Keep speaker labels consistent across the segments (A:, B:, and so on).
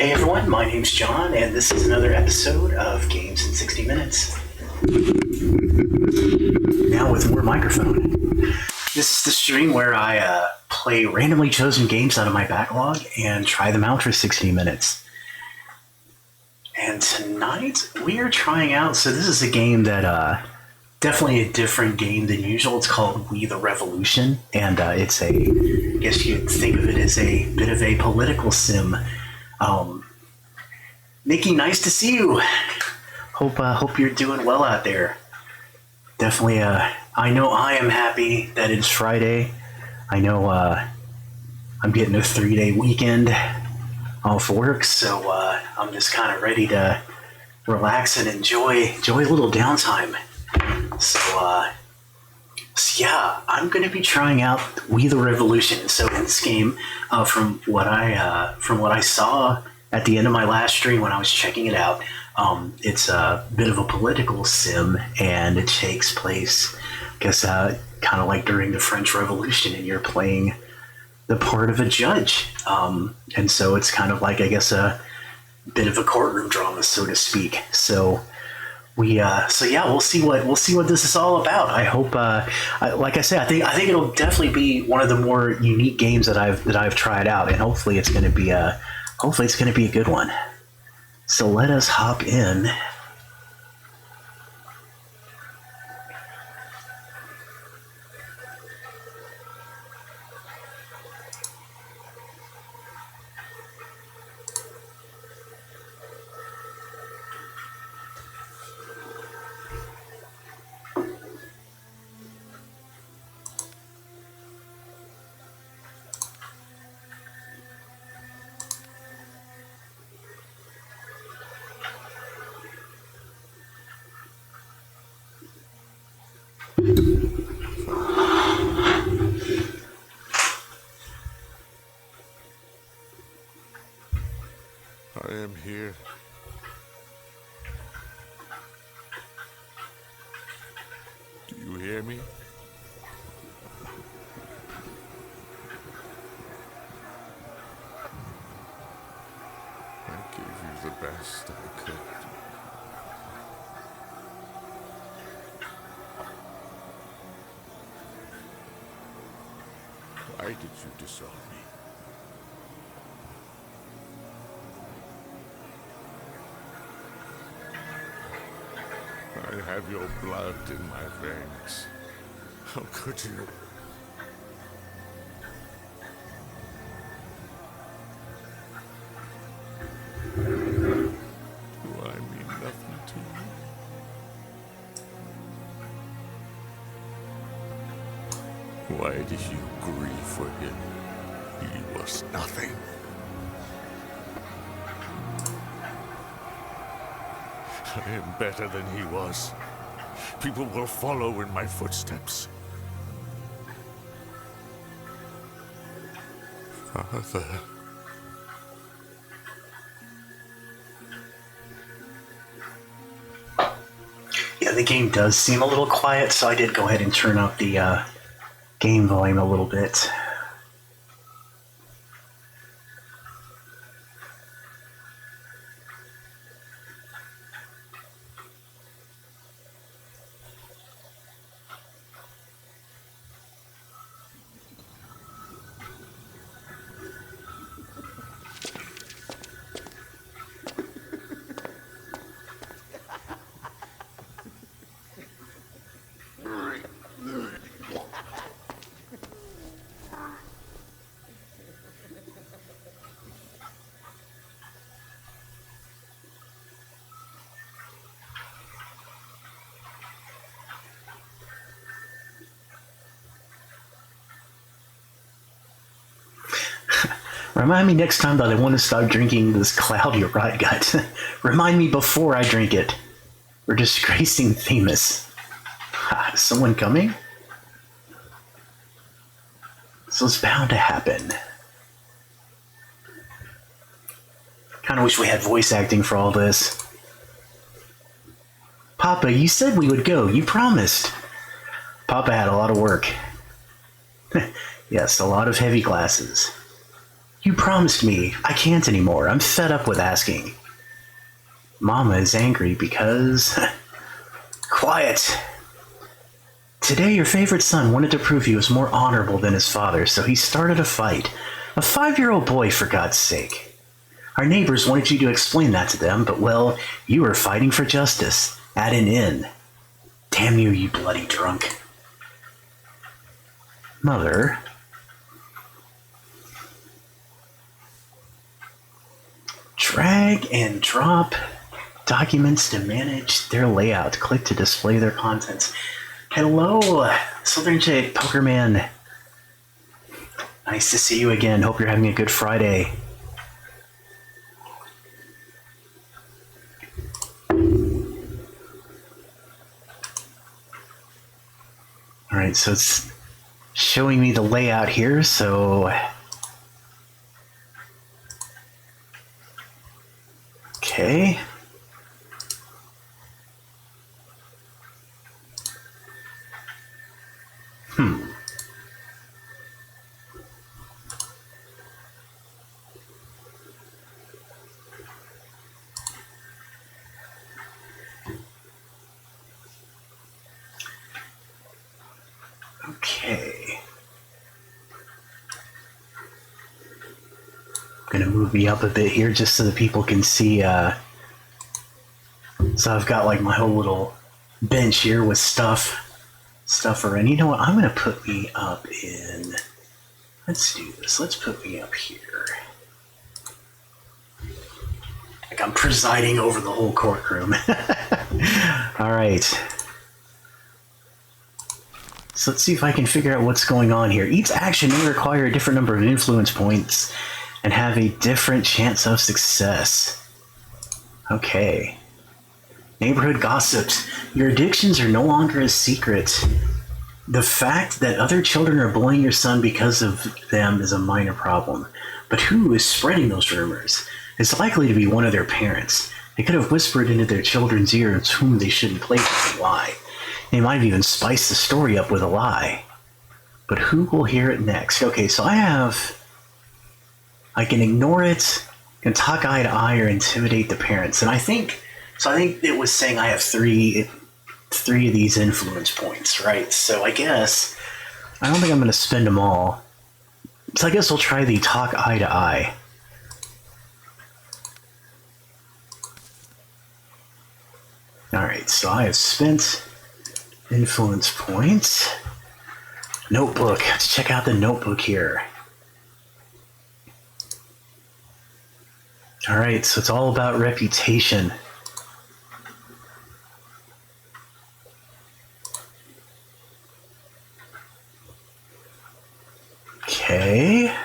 A: Hey everyone, my name's John, and this is another episode of Games in 60 Minutes. Now with more microphone. This is the stream where I play randomly chosen games out of my backlog and try them out for 60 minutes. And tonight we are trying out, so this is a game that definitely a different game than usual. It's called We the Revolution, and it's I guess you'd think of it as a bit of a political sim. Nikki, nice to see you. Hope you're doing well out there. Definitely, I know I am happy that it's Friday. I know I'm getting a 3-day weekend off work, so I'm just kind of ready to relax and enjoy a little downtime. So yeah, I'm going to be trying out We the Revolution. So in this game, from what I saw at the end of my last stream when I was checking it out, it's a bit of a political sim, and it takes place, I guess, kind of like during the French Revolution, and you're playing the part of a judge. And so it's kind of like, I guess, a bit of a courtroom drama, so to speak. So yeah, we'll see what this is all about. I hope, like I say, I think it'll definitely be one of the more unique games that I've tried out, and hopefully it's going to be a good one. So let us hop in.
B: I am here. Do you hear me? I gave you the best I could. Why did you disown me? I have your blood in my veins. How could you? Do I mean nothing to you? Why did you grieve for him? He was nothing. I am better than he was. People will follow in my footsteps. Father.
A: Yeah, the game does seem a little quiet, so I did go ahead and turn up the game volume a little bit. Remind me next time that I want to stop drinking this cloudy rot gut. Remind me before I drink it. We're disgracing Themis. Is someone coming? So it's bound to happen. Kind of wish we had voice acting for all this. Papa, you said we would go. You promised. Papa had a lot of work. Yes, a lot of heavy glasses. You promised me. I can't anymore. I'm fed up with asking. Mama is angry because... Quiet! Today your favorite son wanted to prove he was more honorable than his father, so he started a fight. A 5-year-old boy, for God's sake. Our neighbors wanted you to explain that to them, but well, you were fighting for justice. At an inn. Damn you, you bloody drunk. Mother... Drag and drop documents to manage their layout. Click to display their contents. Hello, Southern Jake, Pokerman. Nice to see you again. Hope you're having a good Friday. Alright, so it's showing me the layout here, so... Okay. Okay. I'm gonna move me up a bit here just so that people can see, so I've got like my whole little bench here with stuff around. You know what? I'm gonna put me up in, let's do this. Let's put me up here. Like I'm presiding over the whole courtroom. All right. So let's see if I can figure out what's going on here. Each action may require a different number of influence points and have a different chance of success. Okay. Neighborhood gossips. Your addictions are no longer a secret. The fact that other children are bullying your son because of them is a minor problem. But who is spreading those rumors? It's likely to be one of their parents. They could have whispered into their children's ears whom they shouldn't play with and why. They might have even spiced the story up with a lie. But who will hear it next? Okay, so I can ignore it, can talk eye to eye, or intimidate the parents. And I think it was saying I have three of these influence points, right? So I guess, I don't think I'm going to spend them all. So I guess we'll try the talk eye to eye. Alright, so I have spent influence points. Notebook. Let's check out the notebook here. Alright, so it's all about reputation. Okay.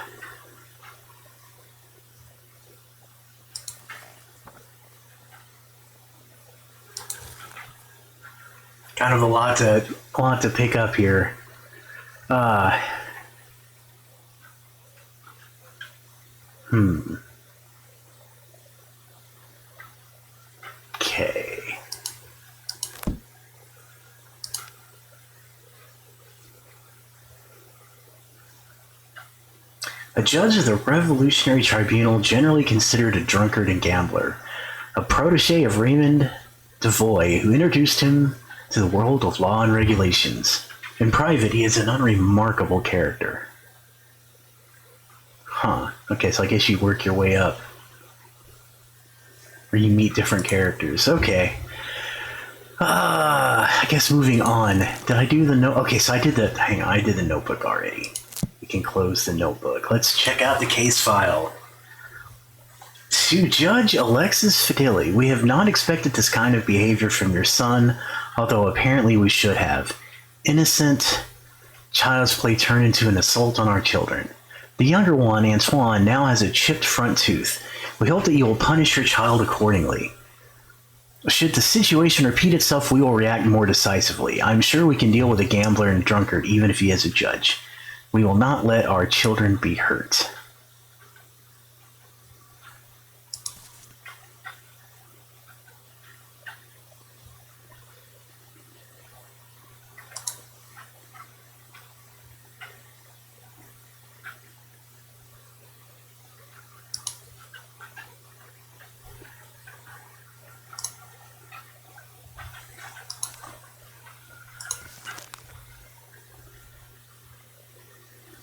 A: Kind of a lot to pick up here. Okay. A judge of the Revolutionary Tribunal, generally considered a drunkard and gambler, a protege of Raymond Devoy, who introduced him to the world of law and regulations. In private, he is an unremarkable character. Huh. Okay, so I guess you work your way up. Or you meet different characters. Okay. I guess moving on. Did I do the note? Okay, so I did the notebook already. We can close the notebook. Let's check out the case file. To Judge Alexis Fideli, we have not expected this kind of behavior from your son, although apparently we should have. Innocent child's play turned into an assault on our children. The younger one, Antoine, now has a chipped front tooth. We hope that you will punish your child accordingly. Should the situation repeat itself, we will react more decisively. I'm sure we can deal with a gambler and drunkard even if he is a judge. We will not let our children be hurt.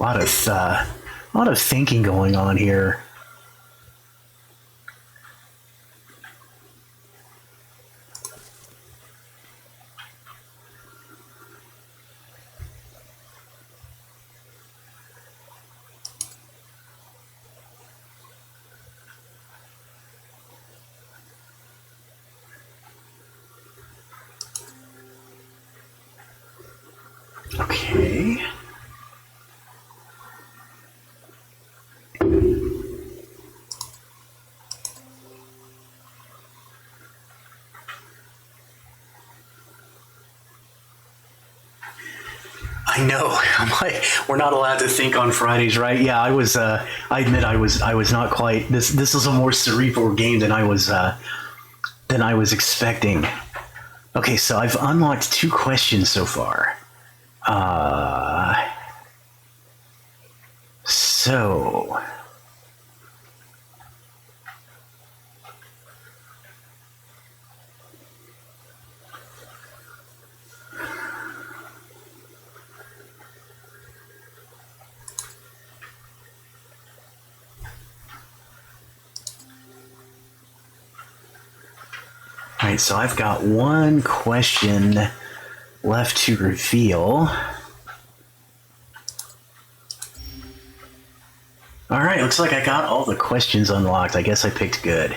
A: lot of thinking going on here. Okay. I know. I'm like, we're not allowed to think on Fridays, right? Yeah, I was. I admit, I was not quite. This is a more cerebral game than I was expecting. Okay, so I've unlocked 2 questions so far. So. All right, so I've got 1 question left to reveal. All right, looks like I got all the questions unlocked. I guess I picked good.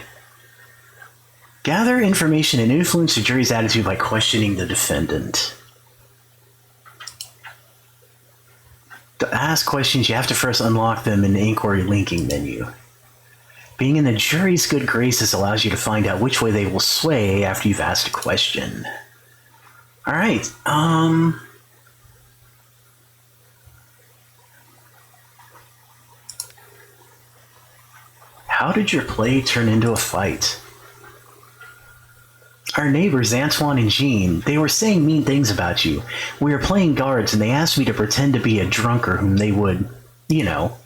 A: Gather information and influence the jury's attitude by questioning the defendant. To ask questions, you have to first unlock them in the inquiry linking menu. Being in the jury's good graces allows you to find out which way they will sway after you've asked a question. All right. How did your play turn into a fight? Our neighbors, Antoine and Jean, they were saying mean things about you. We were playing guards and they asked me to pretend to be a drunker whom they would, you know.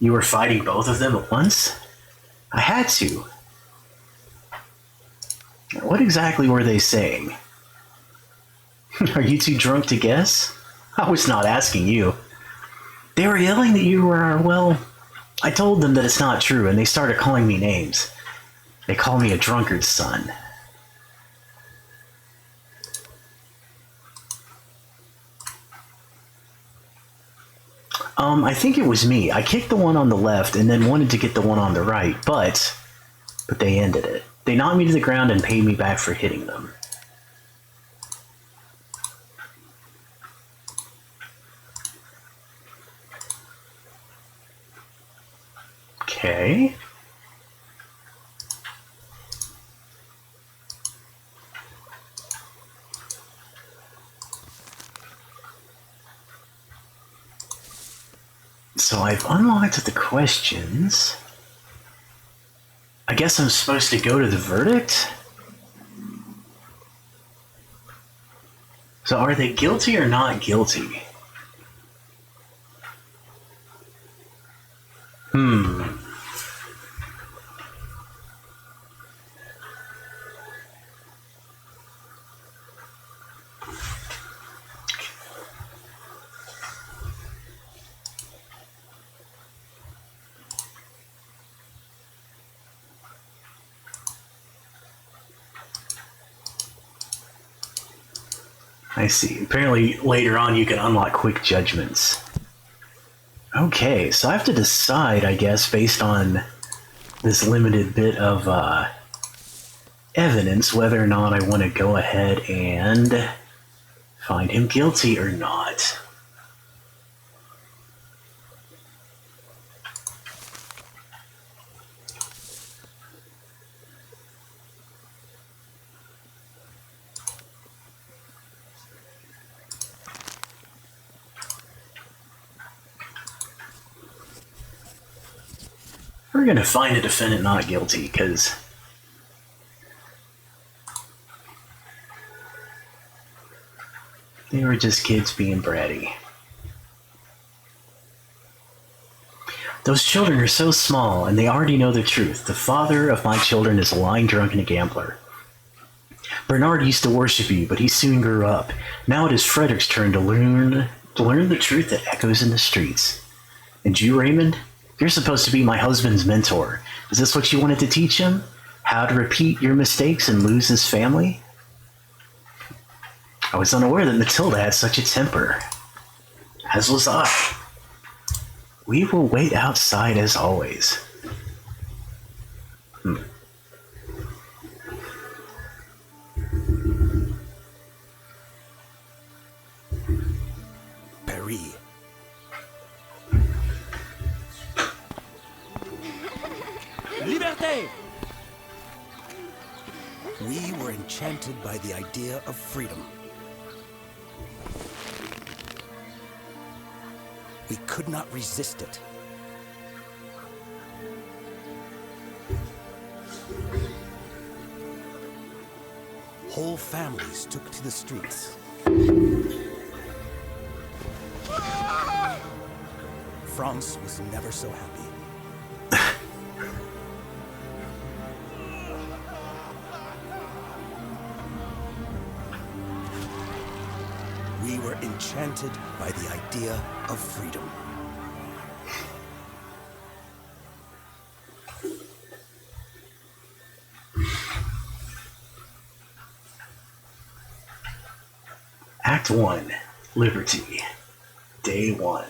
A: You were fighting both of them at once? I had to. What exactly were they saying? Are you too drunk to guess? I was not asking you. They were yelling that you were, well, I told them that it's not true and they started calling me names. They call me a drunkard's son. I think it was me. I kicked the one on the left and then wanted to get the one on the right, but they ended it. They knocked me to the ground and paid me back for hitting them. Okay. So I've unlocked the questions. I guess I'm supposed to go to the verdict? So are they guilty or not guilty? I see. Apparently later on you can unlock quick judgments. Okay, so I have to decide, I guess, based on this limited bit of evidence, whether or not I want to go ahead and find him guilty or not. We're going to find a defendant not guilty, because they were just kids being bratty. Those children are so small, and they already know the truth. The father of my children is a lying drunk and a gambler. Bernard used to worship you, but he soon grew up. Now it is Frederick's turn to Learn the truth that echoes in the streets. And you, Raymond, you're supposed to be my husband's mentor. Is this what you wanted to teach him? How to repeat your mistakes and lose his family? I was unaware that Matilda had such a temper. As was I. We will wait outside as always.
C: Paris. Liberté! We were enchanted by the idea of freedom. We could not resist it. Whole families took to the streets. France was never so happy. We were enchanted by the idea of freedom.
A: Act 1. Liberty. Day 1.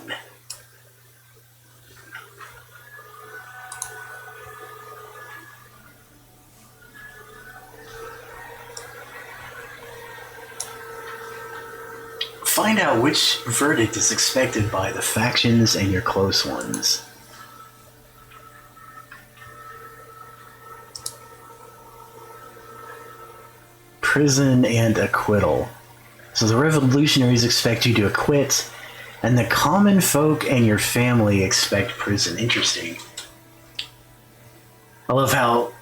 A: Find out which verdict is expected by the factions and your close ones. Prison and acquittal. So the revolutionaries expect you to acquit, and the common folk and your family expect prison. Interesting. I love how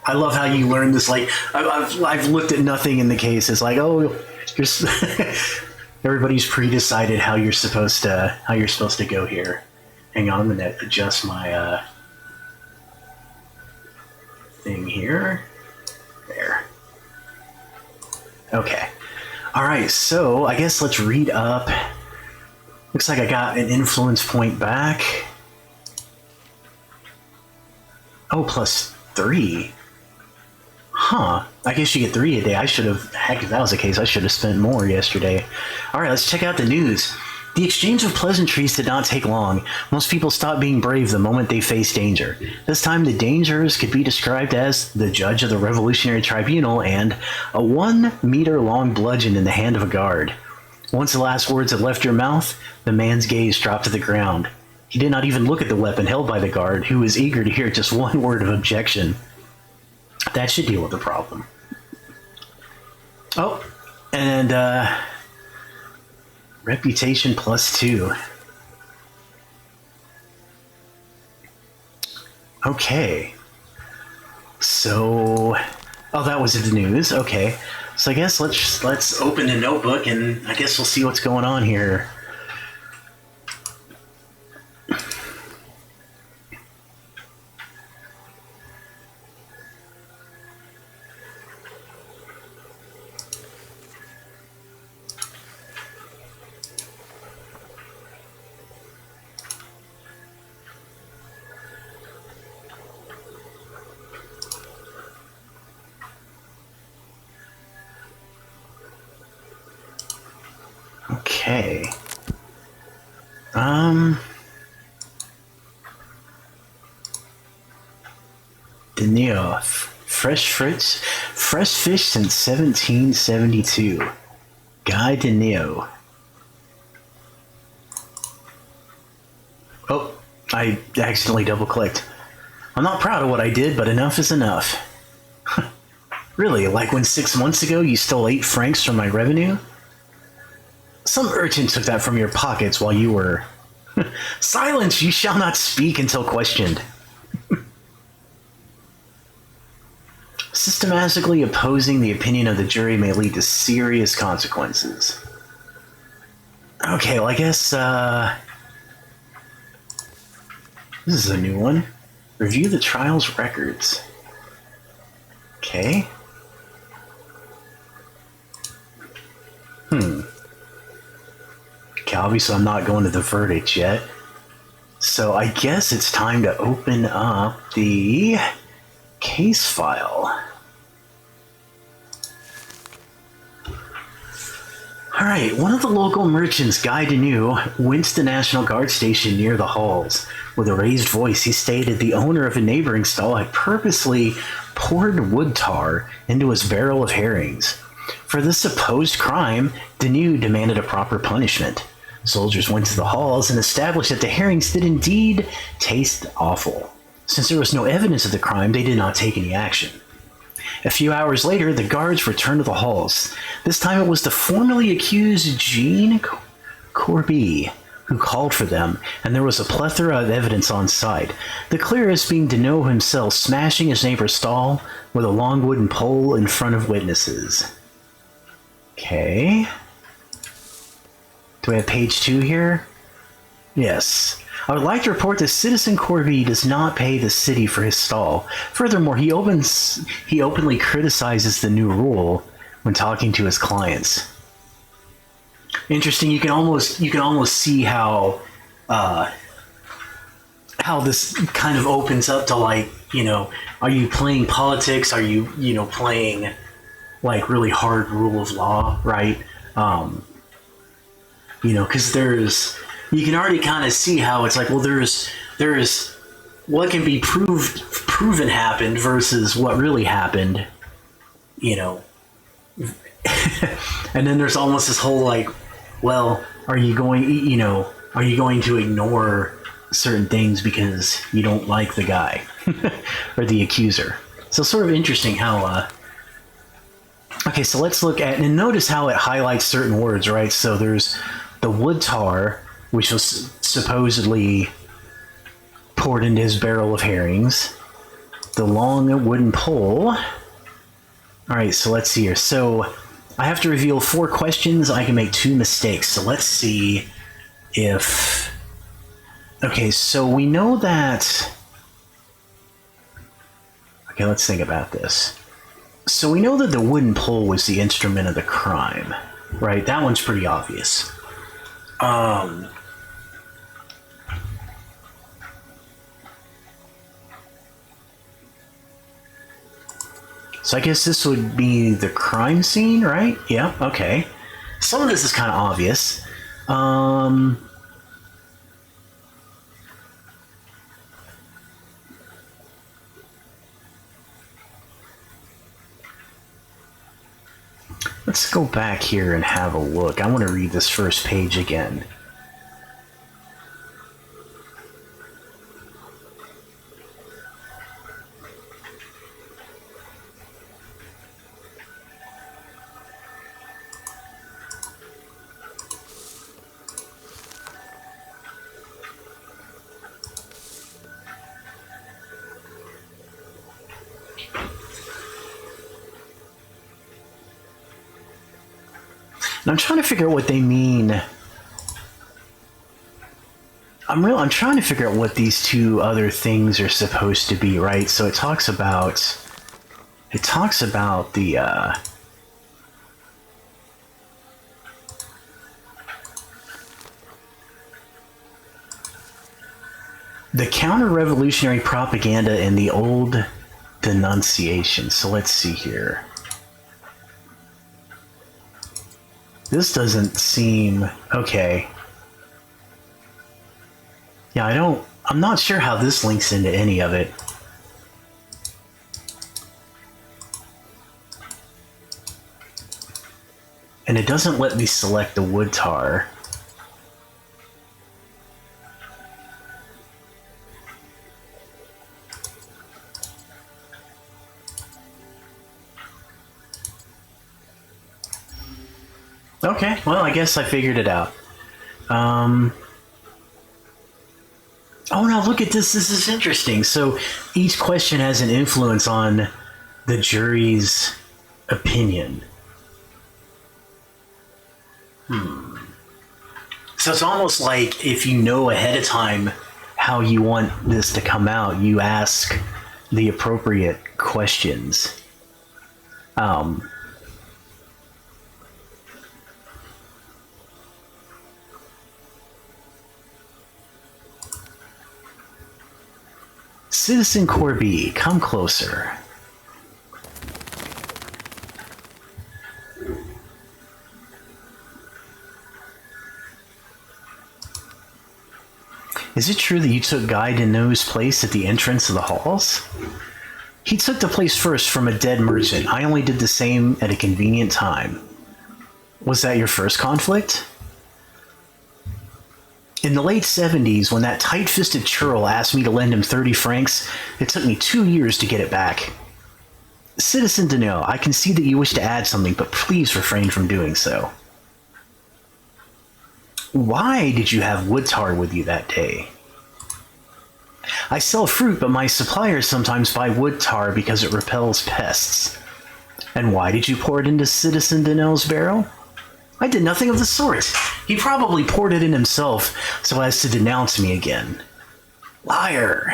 A: you learn this. Like I've looked at nothing in the case. It's like, oh, everybody's pre-decided how you're supposed to go here. Hang on, I'm gonna adjust my thing here. There. Okay. All right. So I guess let's read up. Looks like I got an influence point back. Oh, +3. Huh. I guess you get 3 a day. I should have, heck, if that was the case, I should have spent more yesterday. Alright, let's check out the news. The exchange of pleasantries did not take long. Most people stopped being brave the moment they faced danger. This time, the dangers could be described as the judge of the Revolutionary Tribunal and a 1-meter-long bludgeon in the hand of a guard. Once the last words had left your mouth, the man's gaze dropped to the ground. He did not even look at the weapon held by the guard, who was eager to hear just one word of objection. That should deal with the problem. Oh, and reputation +2. Okay. So, oh, that was the news. Okay. So I guess let's open the notebook and I guess we'll see what's going on here. Okay. Denier. Fresh fish since 1772. Guy Denier. Oh, I accidentally double-clicked. I'm not proud of what I did, but enough is enough. Really, like when 6 months ago you stole 8 francs from my revenue? Some urchin took that from your pockets while you were... Silence! You shall not speak until questioned. Systematically opposing the opinion of the jury may lead to serious consequences. Okay, well I guess, this is a new one. Review the trial's records. Okay. obviously I'm not going to the verdict yet. So I guess it's time to open up the case file. Alright, one of the local merchants, Guy Deneau, went to the National Guard station near the halls. With a raised voice, he stated the owner of a neighboring stall had purposely poured wood tar into his barrel of herrings. For this supposed crime, Deneau demanded a proper punishment. Soldiers went to the halls and established that the herrings did indeed taste awful. Since there was no evidence of the crime, they did not take any action. A few hours later, the guards returned to the halls. This time it was the formerly accused Jean Corby who called for them, and there was a plethora of evidence on site. The clearest being Deneau himself smashing his neighbor's stall with a long wooden pole in front of witnesses. Okay. Do we have page 2 here? Yes. I would like to report that Citizen Corby does not pay the city for his stall. Furthermore, he openly criticizes the new rule when talking to his clients. Interesting. You can almost see how this kind of opens up to, like, you know, are you playing politics? Are you, you know, playing like really hard rule of law, right? You know, because you can already kind of see how it's like, well, there's what can be proven happened versus what really happened, you know. And then there's almost this whole like, well, are you going to ignore certain things because you don't like the guy or the accuser? So sort of interesting how okay, so let's look at, and notice how it highlights certain words, right? So there's the wood tar, which was supposedly poured into his barrel of herrings. The long wooden pole. Alright, so let's see here. So I have to reveal 4 questions. I can make 2 mistakes. So let's see if... Okay, so we know that... Okay, let's think about this. So we know that the wooden pole was the instrument of the crime, right? That one's pretty obvious. So I guess this would be the crime scene, right? Yeah, okay. Some of this is kind of obvious. Let's go back here and have a look. I want to read this first page again. And I'm trying to figure out what they mean. I'm trying to figure out what these 2 other things are supposed to be, right? So it talks about the counter-revolutionary propaganda and the old denunciation. So let's see here. This doesn't seem... Okay. Yeah, I'm not sure how this links into any of it. And it doesn't let me select the wood tar. Okay, well, I guess I figured it out. Oh, now look at this. This is interesting. So each question has an influence on the jury's opinion. So it's almost like if you know ahead of time how you want this to come out, you ask the appropriate questions. Citizen Corby, come closer. Is it true that you took Guy Deneau's place at the entrance of the halls? He took the place first from a dead merchant. I only did the same at a convenient time. Was that your first conflict? In the late 70s, when that tight-fisted churl asked me to lend him 30 francs, it took me 2 years to get it back. Citizen Deneau, I can see that you wish to add something, but please refrain from doing so. Why did you have wood tar with you that day? I sell fruit, but my suppliers sometimes buy wood tar because it repels pests. And why did you pour it into Citizen Deneau's barrel? I did nothing of the sort. He probably poured it in himself so as to denounce me again. Liar.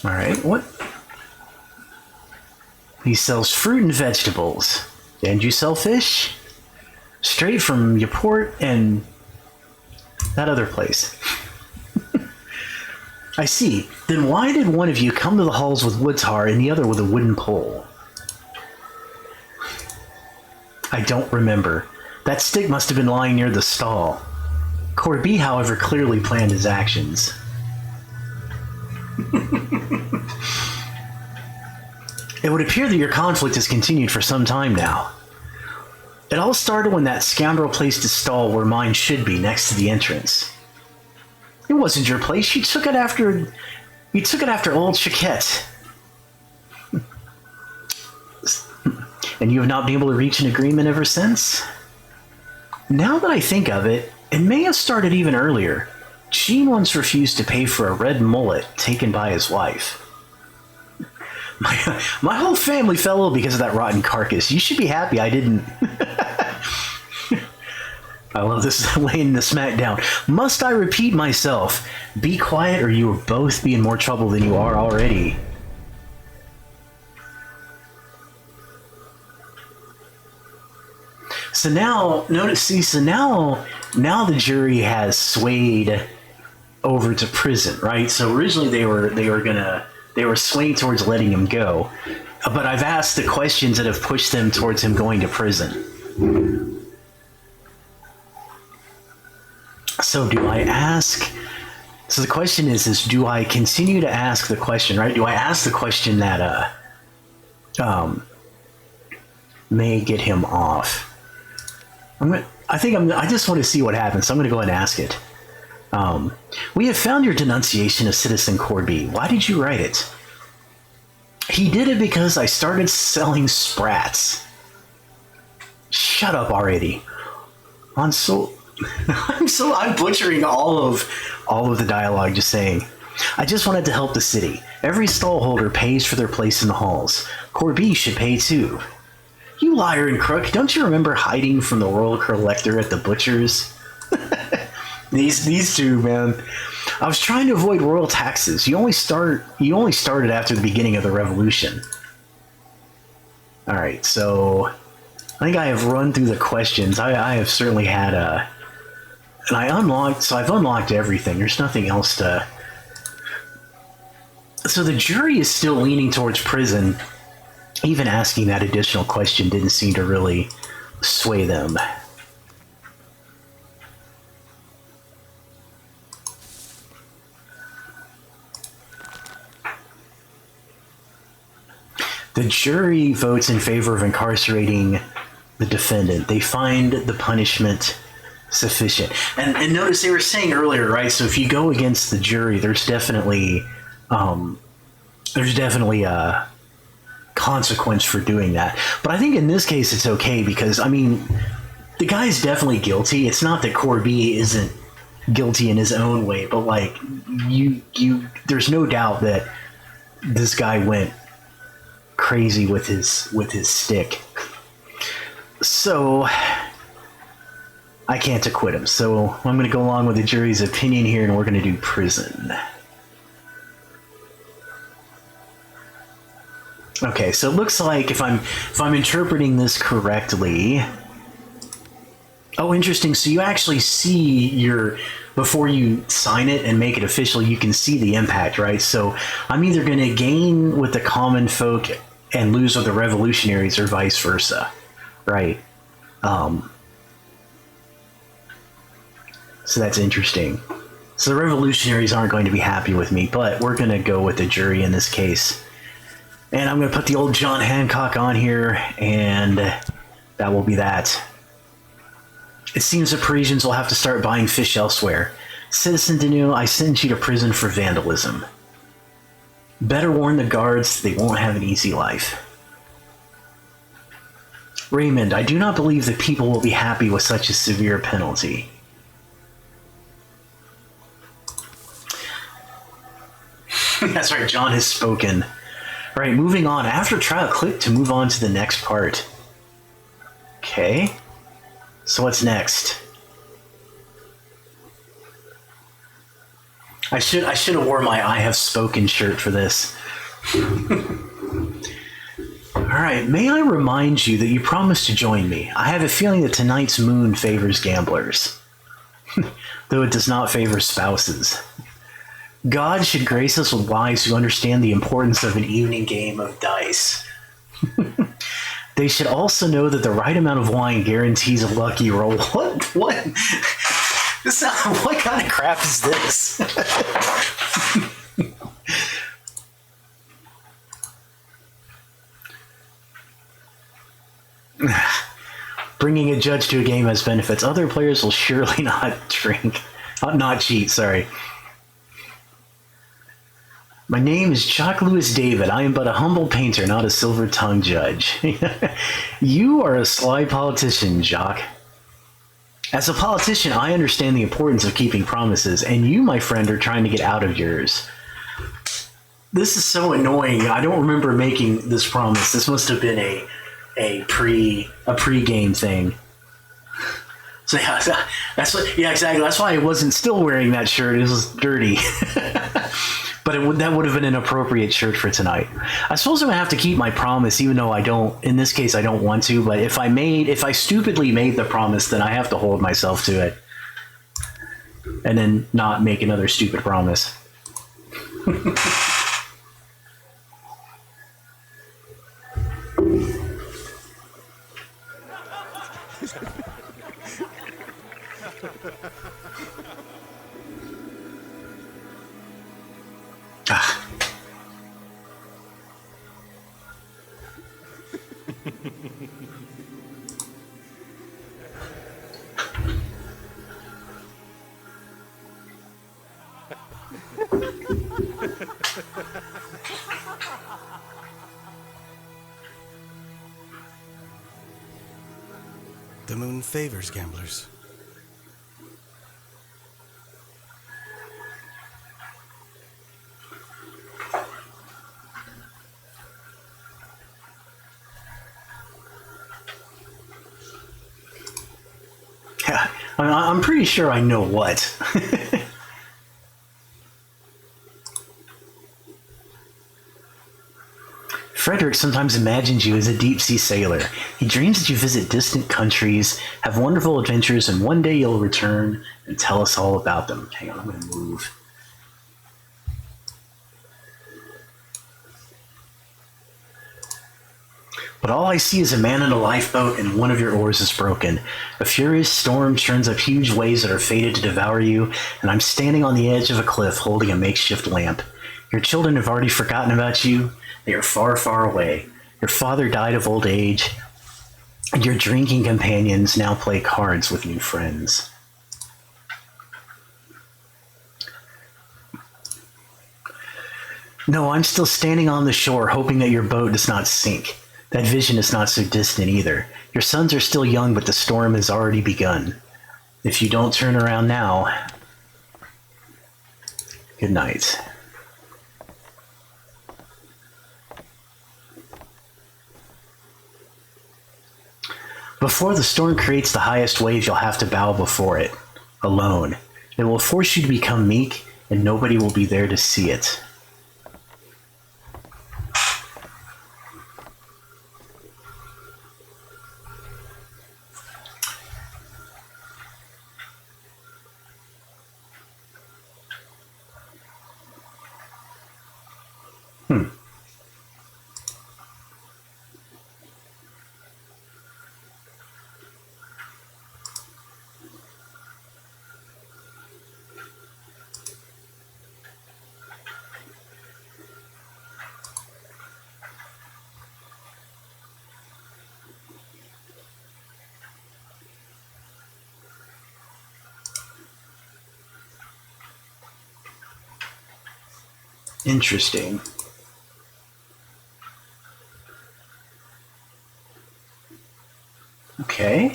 A: Alright, what? He sells fruit and vegetables. And you sell fish? Straight from your port and that other place. I see. Then why did one of you come to the halls with wood tar and the other with a wooden pole? I don't remember. That stick must have been lying near the stall. Corby, however, clearly planned his actions. It would appear that your conflict has continued for some time now. It all started when that scoundrel placed his stall where mine should be, next to the entrance. It wasn't your place. You took it after old Chiquette. And you have not been able to reach an agreement ever since? Now that I think of it, it may have started even earlier. Gene once refused to pay for a red mullet taken by his wife. My whole family fell ill because of that rotten carcass. You should be happy I didn't. I love this, laying the smack down. Must I repeat myself? Be quiet or you will both be in more trouble than you are already. So now, now the jury has swayed over to prison, right? So originally they were swaying towards letting him go, but I've asked the questions that have pushed them towards him going to prison. So do I ask? So the question is do I continue to ask the question, right? Do I ask the question that may get him off? I just want to see what happens, so I'm going to go ahead and ask it. We have found your denunciation of Citizen Corby. Why did you write it? He did it because I started selling sprats. Shut up already. I'm butchering all of the dialogue, just saying. I just wanted to help the city. Every stallholder pays for their place in the halls. Corby should pay too. You liar and crook, don't you remember hiding from the royal collector at the butcher's? These two, man. I was trying to avoid royal taxes. You only started after the beginning of the revolution. Alright, so I think I have run through the questions. I have certainly had and I've unlocked everything. There's nothing else to... So the jury is still leaning towards prison. Even asking that additional question didn't seem to really sway them. The jury votes in favor of incarcerating the defendant. They find the punishment sufficient. And notice they were saying earlier, right? So if you go against the jury, there's definitely a consequence for doing that. But I think in this case it's okay because, I mean, the guy's definitely guilty. It's not that Corby isn't guilty in his own way, but like there's no doubt that this guy went crazy with his stick. So I can't acquit him. So I'm going to go along with the jury's opinion here, and we're going to do prison. Okay, so it looks like if I'm interpreting this correctly. Oh, interesting. So you actually see before you sign it and make it official, you can see the impact, right? So I'm either going to gain with the common folk and lose with the revolutionaries, or vice versa, right? So that's interesting. So the revolutionaries aren't going to be happy with me, but we're going to go with the jury in this case. And I'm going to put the old John Hancock on here, and that will be that. It seems the Parisians will have to start buying fish elsewhere. Citizen Deneau, I send you to prison for vandalism. Better warn the guards they won't have an easy life. Raymond, I do not believe that people will be happy with such a severe penalty. That's right, John has spoken. All right, moving on. After trial, click to move on to the next part. Okay. So what's next? I should have wore my I have spoken shirt for this. Alright, may I remind you that you promised to join me. I have a feeling that tonight's moon favors gamblers. Though it does not favor spouses. God should grace us with wives who understand the importance of an evening game of dice. They should also know that the right amount of wine guarantees a lucky roll. What? What kind of crap is this? Bringing a judge to a game has benefits. Other players will surely not cheat, sorry. My name is Jock Louis David. I am but a humble painter, not a silver-tongued judge. You are a sly politician, Jock. As a politician, I understand the importance of keeping promises, and you, my friend, are trying to get out of yours. This is so annoying. I don't remember making this promise. This must have been a pre-game thing. So yeah, exactly. That's why I wasn't still wearing that shirt. It was dirty. But that would have been an appropriate shirt for tonight. I suppose I'm gonna have to keep my promise, even though I don't. In this case, I don't want to. But if I stupidly made the promise, then I have to hold myself to it, and then not make another stupid promise.
C: The moon favors gamblers.
A: Yeah, I'm pretty sure I know what. Frederick sometimes imagines you as a deep-sea sailor. He dreams that you visit distant countries, have wonderful adventures, and one day you'll return and tell us all about them. Hang on, I'm going to move. But all I see is a man in a lifeboat and one of your oars is broken. A furious storm churns up huge waves that are fated to devour you, and I'm standing on the edge of a cliff holding a makeshift lamp. Your children have already forgotten about you. They are far, far away. Your father died of old age, and your drinking companions now play cards with new friends. No, I'm still standing on the shore, hoping that your boat does not sink. That vision is not so distant either. Your sons are still young, but the storm has already begun. If you don't turn around now, good night. Before the storm creates the highest wave, you'll have to bow before it, alone. It will force you to become meek, and nobody will be there to see it. Interesting. Okay.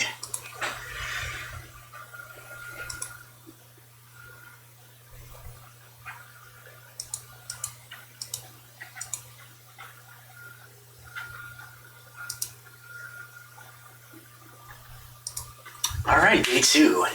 A: All right, day 2.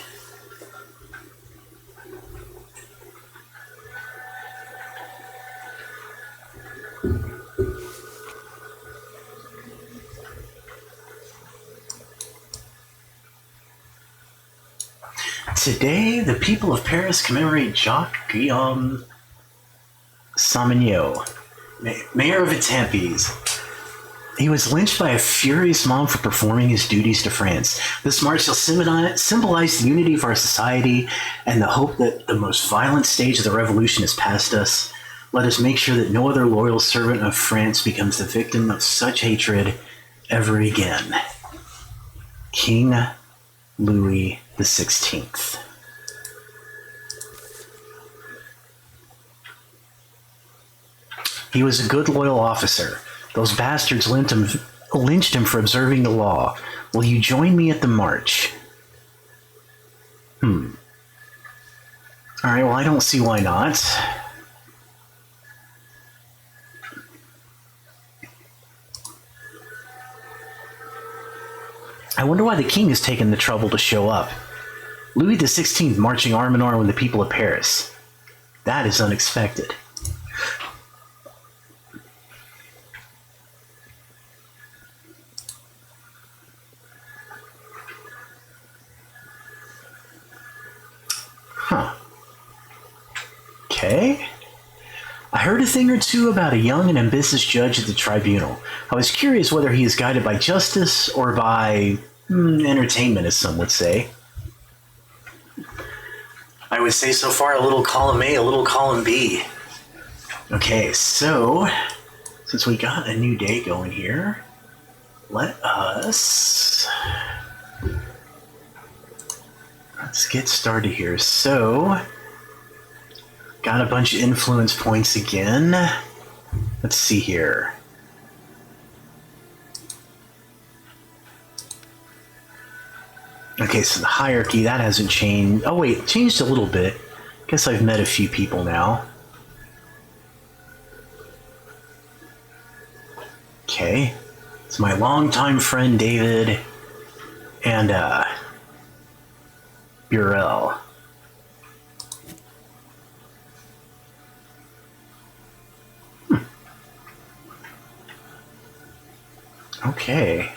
A: Today, the people of Paris commemorate Jacques-Guillaume Samignaud, mayor of Étampes. He was lynched by a furious mob for performing his duties to France. This march shall symbolize the unity of our society and the hope that the most violent stage of the revolution is past us. Let us make sure that no other loyal servant of France becomes the victim of such hatred ever again. King Louis XVI. He was a good, loyal officer. Those bastards lynched him for observing the law. Will you join me at the march? Alright, well, I don't see why not. I wonder why the king has taken the trouble to show up. Louis XVI marching arm in arm with the people of Paris. That is unexpected. Huh. Okay. I heard a thing or two about a young and ambitious judge at the tribunal. I was curious whether he is guided by justice or by entertainment, as some would say. I would say so far a little column A, a little column B. Okay, so since we got a new day going here, let's get started here. So, got a bunch of influence points again. Let's see here. Okay, so the hierarchy, that hasn't changed. Oh wait, changed a little bit. Guess I've met a few people now. Okay. It's my longtime friend David and Burrell. Okay.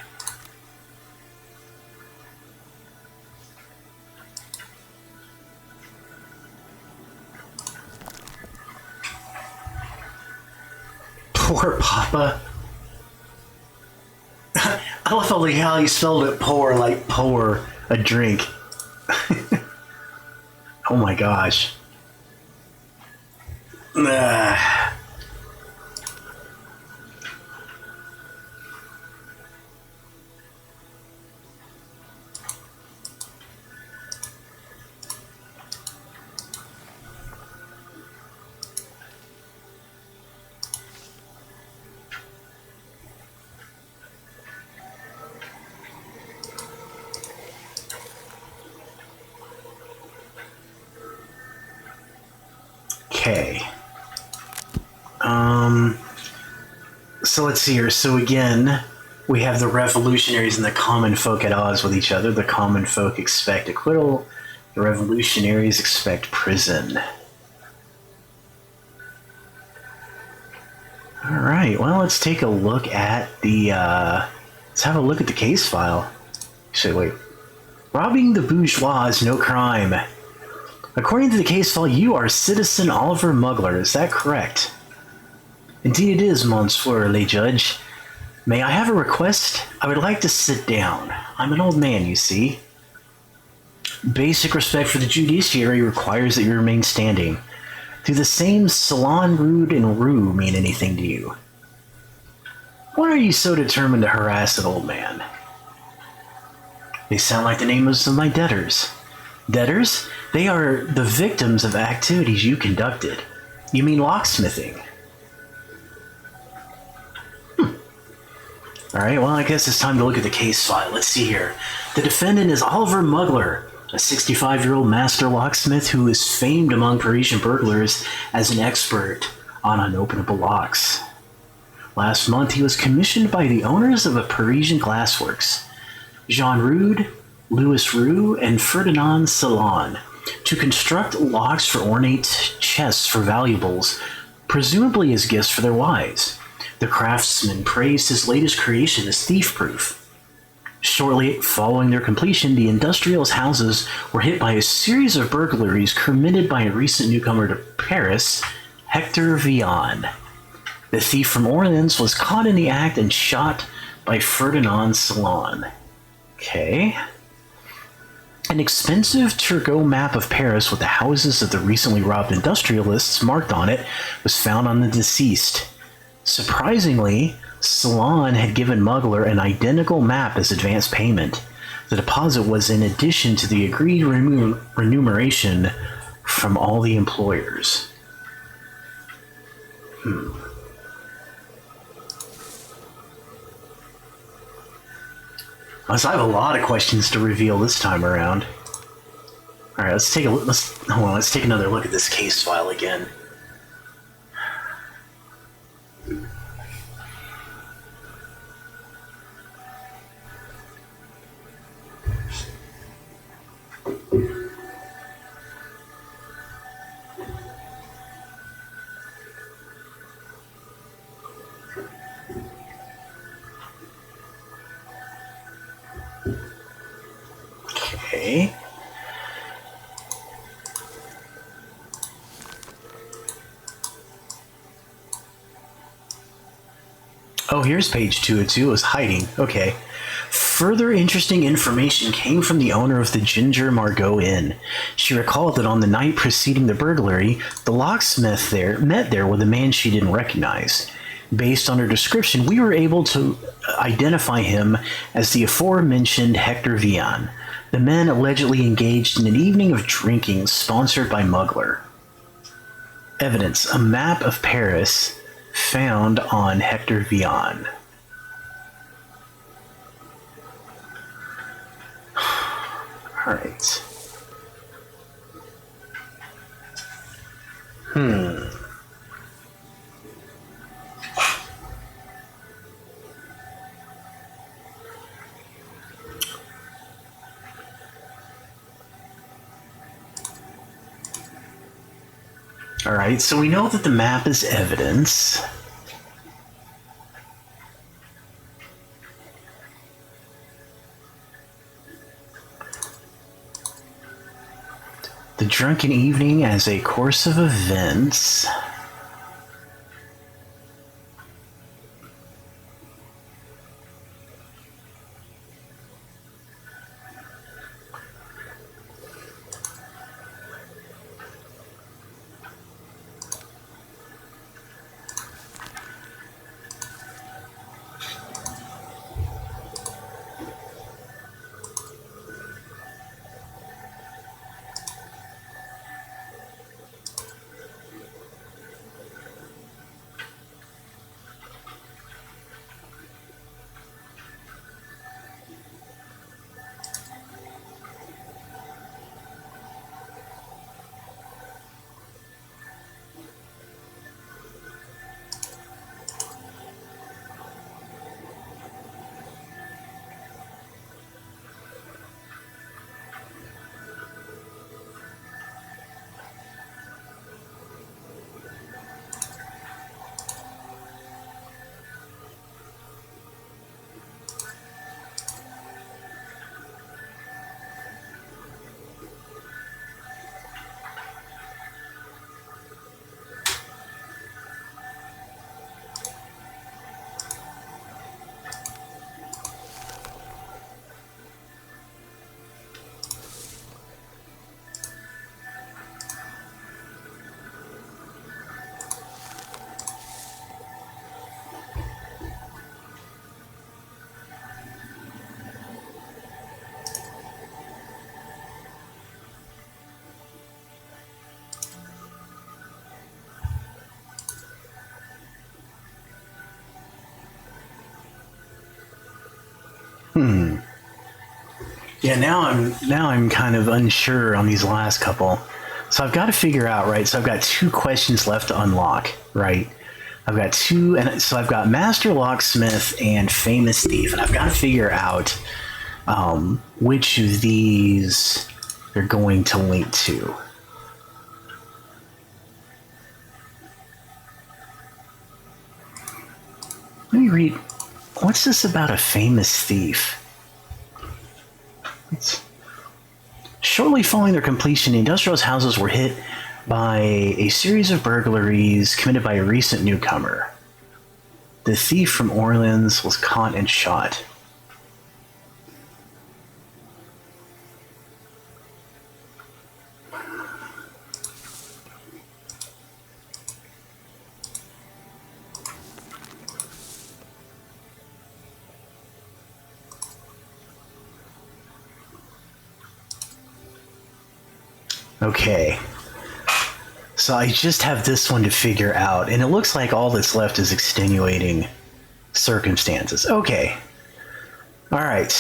A: Poor Papa. I love how you spelled it poor, like pour a drink. Oh my gosh. Okay. So let's see here. So again, we have the revolutionaries and the common folk at odds with each other. The common folk expect acquittal. The revolutionaries expect prison. All right. Well, let's take a look at the. Let's have a look at the case file. Actually, wait. Robbing the bourgeois is no crime. According to the case file, you are Citizen Oliver Mugler. Is that correct? Indeed it is, Monsieur le Judge. May I have a request? I would like to sit down. I'm an old man, you see. Basic respect for the judiciary requires that you remain standing. Do the same salon, rude, and rue mean anything to you? Why are you so determined to harass an old man? They sound like the names of my debtors. Debtors? They are the victims of activities you conducted. You mean locksmithing? Alright, well, I guess it's time to look at the case file. Let's see here. The defendant is Oliver Mugler, a 65-year-old master locksmith who is famed among Parisian burglars as an expert on unopenable locks. Last month, he was commissioned by the owners of a Parisian glassworks, Jean Rude, Louis Roux, and Ferdinand Salon, to construct locks for ornate chests for valuables, presumably as gifts for their wives. The craftsman praised his latest creation as thief-proof. Shortly following their completion, the industrial's houses were hit by a series of burglaries committed by a recent newcomer to Paris, Hector Vian. The thief from Orleans was caught in the act and shot by Ferdinand Salon. Okay. An expensive Turgot map of Paris with the houses of the recently robbed industrialists marked on it was found on the deceased. Surprisingly, Salon had given Mugler an identical map as advance payment. The deposit was in addition to the agreed remuneration from all the employers. So I have a lot of questions to reveal this time around. All right, let's take another look at this case file again. Okay. Oh, here's page 202. It was hiding. Okay. Further interesting information came from the owner of the Ginger Margot Inn. She recalled that on the night preceding the burglary, the locksmith there met there with a man she didn't recognize. Based on her description, we were able to identify him as the aforementioned Hector Vian. The men allegedly engaged in an evening of drinking sponsored by Mugler. Evidence: a map of Paris found on Hector Vian. Alright. Alright, so we know that the map is evidence. The drunken evening as a course of events. Yeah, now I'm kind of unsure on these last couple. So I've got to figure out, right? So I've got two questions left to unlock, right? I've got two, and so I've got Master Locksmith and Famous Thief, and I've got to figure out which of these they're going to link to. Let me read. What's this about a famous thief? Shortly following their completion, the industrialist houses were hit by a series of burglaries committed by a recent newcomer. The thief from Orleans was caught and shot. Okay. So I just have this one to figure out, and it looks like all that's left is extenuating circumstances. Okay. All right.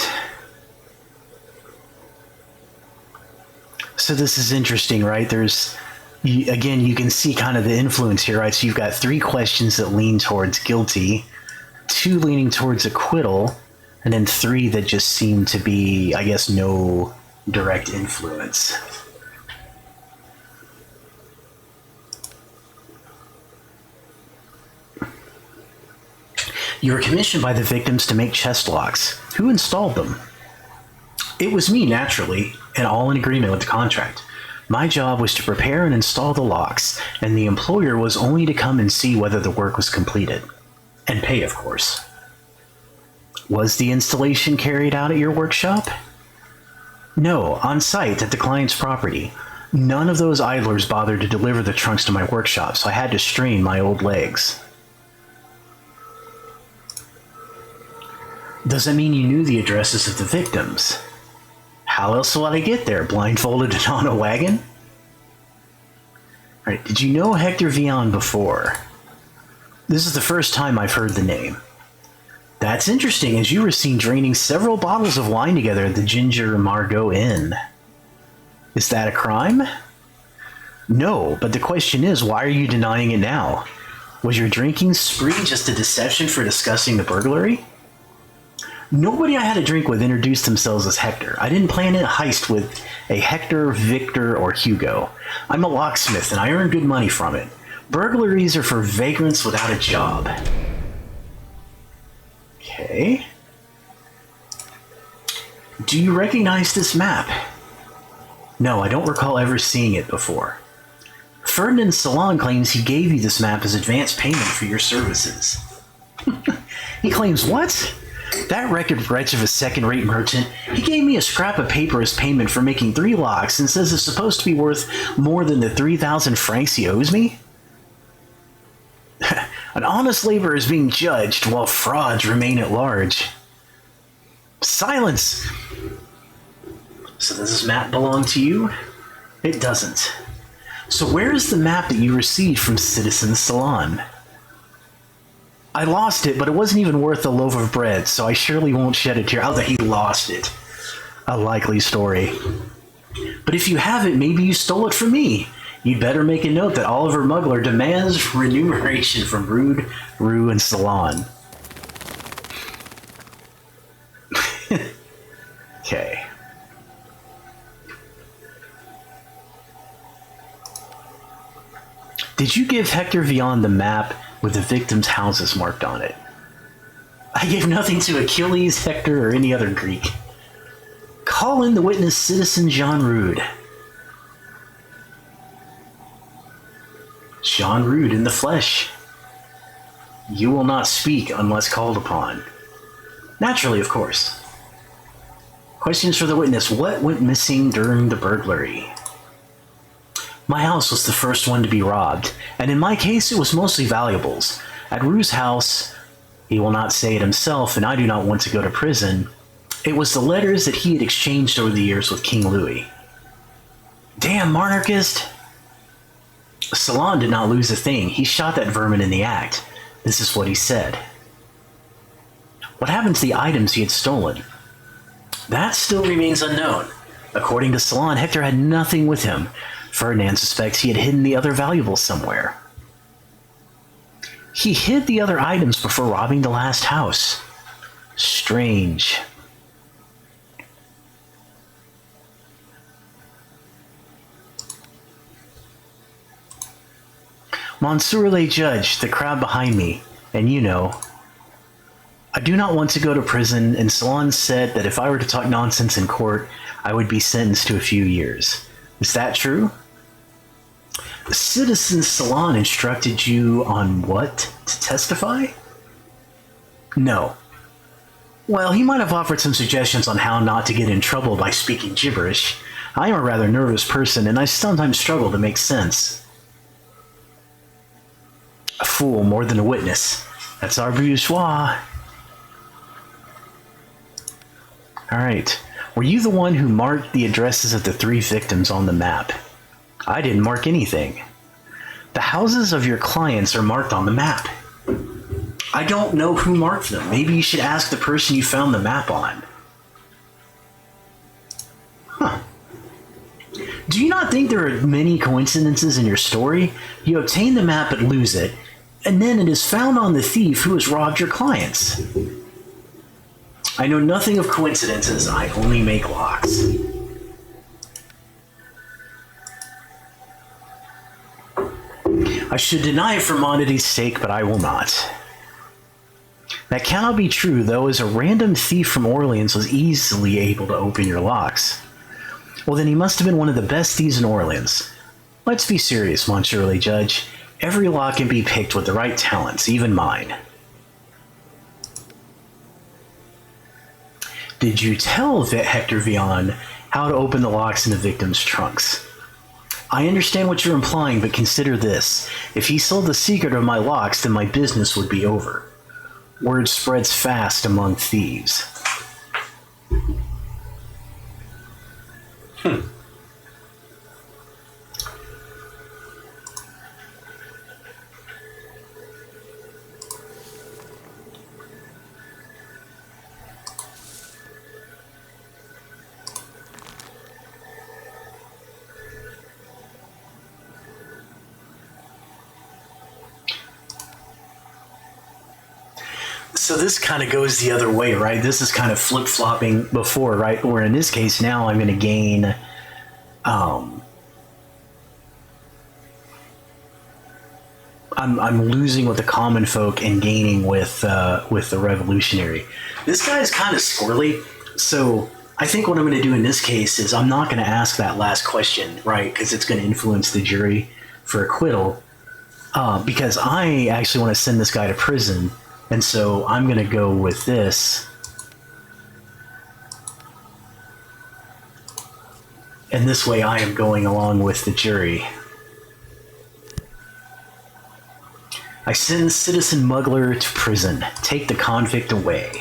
A: So this is interesting, right? Again, you can see kind of the influence here, right? So you've got three questions that lean towards guilty, two leaning towards acquittal, and then three that just seem to be, I guess, no direct influence. You were commissioned by the victims to make chest locks. Who installed them? It was me, naturally, and all in agreement with the contract. My job was to prepare and install the locks, and the employer was only to come and see whether the work was completed. And pay, of course. Was the installation carried out at your workshop? No, on site at the client's property. None of those idlers bothered to deliver the trunks to my workshop, so I had to strain my old legs. Does that mean you knew the addresses of the victims? How else would I get there, blindfolded and on a wagon? Alright, did you know Hector Vion before? This is the first time I've heard the name. That's interesting, as you were seen draining several bottles of wine together at the Ginger Margot Inn. Is that a crime? No, but the question is, why are you denying it now? Was your drinking spree just a deception for discussing the burglary? Nobody I had a drink with introduced themselves as Hector. I didn't plan a heist with a Hector, Victor, or Hugo. I'm a locksmith, and I earn good money from it. Burglaries are for vagrants without a job. Okay. Do you recognize this map? No, I don't recall ever seeing it before. Ferdinand Salon claims he gave you this map as advance payment for your services. He claims what? That wretched wretch of a second-rate merchant, he gave me a scrap of paper as payment for making 3 locks and says it's supposed to be worth more than the 3,000 francs he owes me? An honest laborer is being judged while frauds remain at large. Silence! So does this map belong to you? It doesn't. So where is the map that you received from Citizen Salon? I lost it, but it wasn't even worth a loaf of bread, so I surely won't shed a tear. Oh, that he lost it. A likely story. But if you have it, maybe you stole it from me. You'd better make a note that Oliver Mugler demands remuneration from Rude, Rue, and Salon. Okay. Did you give Hector Vion the map with the victims' houses marked on it? I gave nothing to Achilles, Hector, or any other Greek. Call in the witness, Citizen Jean Rude. Jean Rude in the flesh. You will not speak unless called upon. Naturally, of course. Questions for the witness. What went missing during the burglary? My house was the first one to be robbed, and in my case it was mostly valuables. At Rue's house, he will not say it himself, and I do not want to go to prison, it was the letters that he had exchanged over the years with King Louis. Damn monarchist! Salon did not lose a thing. He shot that vermin in the act. This is what he said. What happened to the items he had stolen? That still remains unknown. According to Salon, Hector had nothing with him. Ferdinand suspects he had hidden the other valuables somewhere. He hid the other items before robbing the last house. Strange. Monsieur le Judge, the crowd behind me, and you know, I do not want to go to prison, and Salon said that if I were to talk nonsense in court, I would be sentenced to a few years. Is that true? Citizen Salon instructed you on what to testify? No. Well, he might have offered some suggestions on how not to get in trouble by speaking gibberish. I am a rather nervous person, and I sometimes struggle to make sense. A fool more than a witness. That's our bourgeois. Alright. Were you the one who marked the addresses of the 3 victims on the map? I didn't mark anything. The houses of your clients are marked on the map. I don't know who marked them. Maybe you should ask the person you found the map on. Huh. Do you not think there are many coincidences in your story? You obtain the map but lose it, and then it is found on the thief who has robbed your clients. I know nothing of coincidences, I only make locks. I should deny it for Mondity's sake, but I will not. That cannot be true, though, as a random thief from Orleans was easily able to open your locks. Well, then he must have been one of the best thieves in Orleans. Let's be serious, Monsieur le Judge. Every lock can be picked with the right talents, even mine. Did you tell Hector Vion how to open the locks in the victims' trunks? I understand what you're implying, but consider this. If he sold the secret of my locks, then my business would be over. Word spreads fast among thieves. So this kind of goes the other way, right? This is kind of flip-flopping before, right? Where in this case now I'm going to gain I'm losing with the common folk and gaining with the revolutionary. This guy is kind of squirrely, so I think what I'm going to do in this case is I'm not going to ask that last question, right? Because it's going to influence the jury for acquittal. Because I actually want to send this guy to prison. And so I'm going to go with this. And this way I am going along with the jury. I send Citizen Muggler to prison. Take the convict away.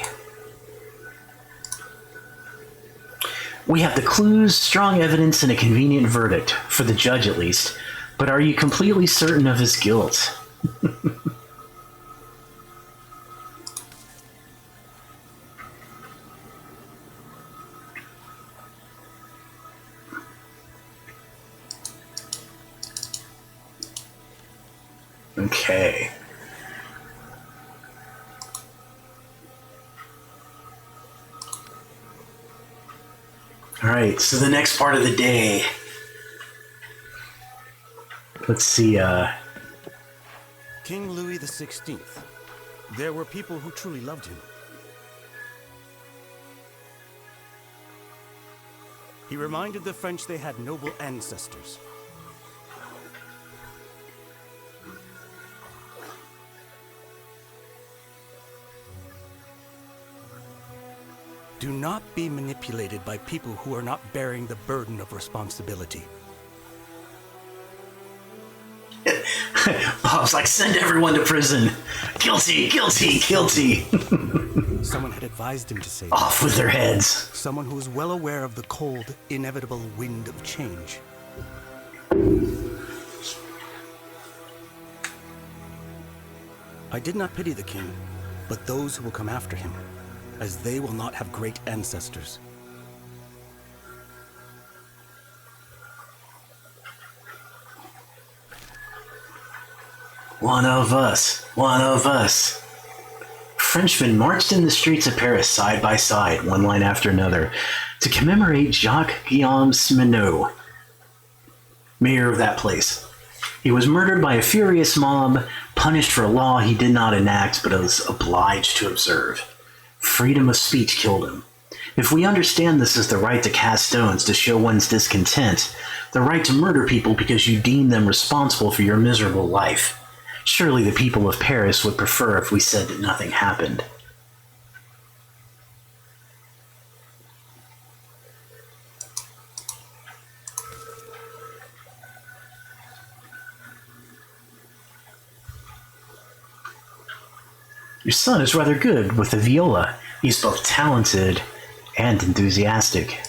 A: We have the clues, strong evidence, and a convenient verdict, for the judge at least. But are you completely certain of his guilt? Okay. All right, so the next part of the day. Let's see,
C: King Louis XVI. There were people who truly loved him. He reminded the French they had noble ancestors. Do not be manipulated by people who are not bearing the burden of responsibility.
A: Bob's like, send everyone to prison. Guilty, guilty, guilty.
C: Someone had advised him to say
A: Off with their heads.
C: Someone who is well aware of the cold, inevitable wind of change. I did not pity the king, but those who will come after him, as they will not have great ancestors.
A: One of us. One of us. Frenchmen marched in the streets of Paris side by side, one line after another, to commemorate Jacques-Guillaume Simoneau, mayor of that place. He was murdered by a furious mob, punished for a law he did not enact but was obliged to observe. Freedom of speech killed him. If we understand this as the right to cast stones to show one's discontent, the right to murder people because you deem them responsible for your miserable life, surely the people of Paris would prefer if we said that nothing happened. Your son is rather good with the viola. He's both talented and enthusiastic.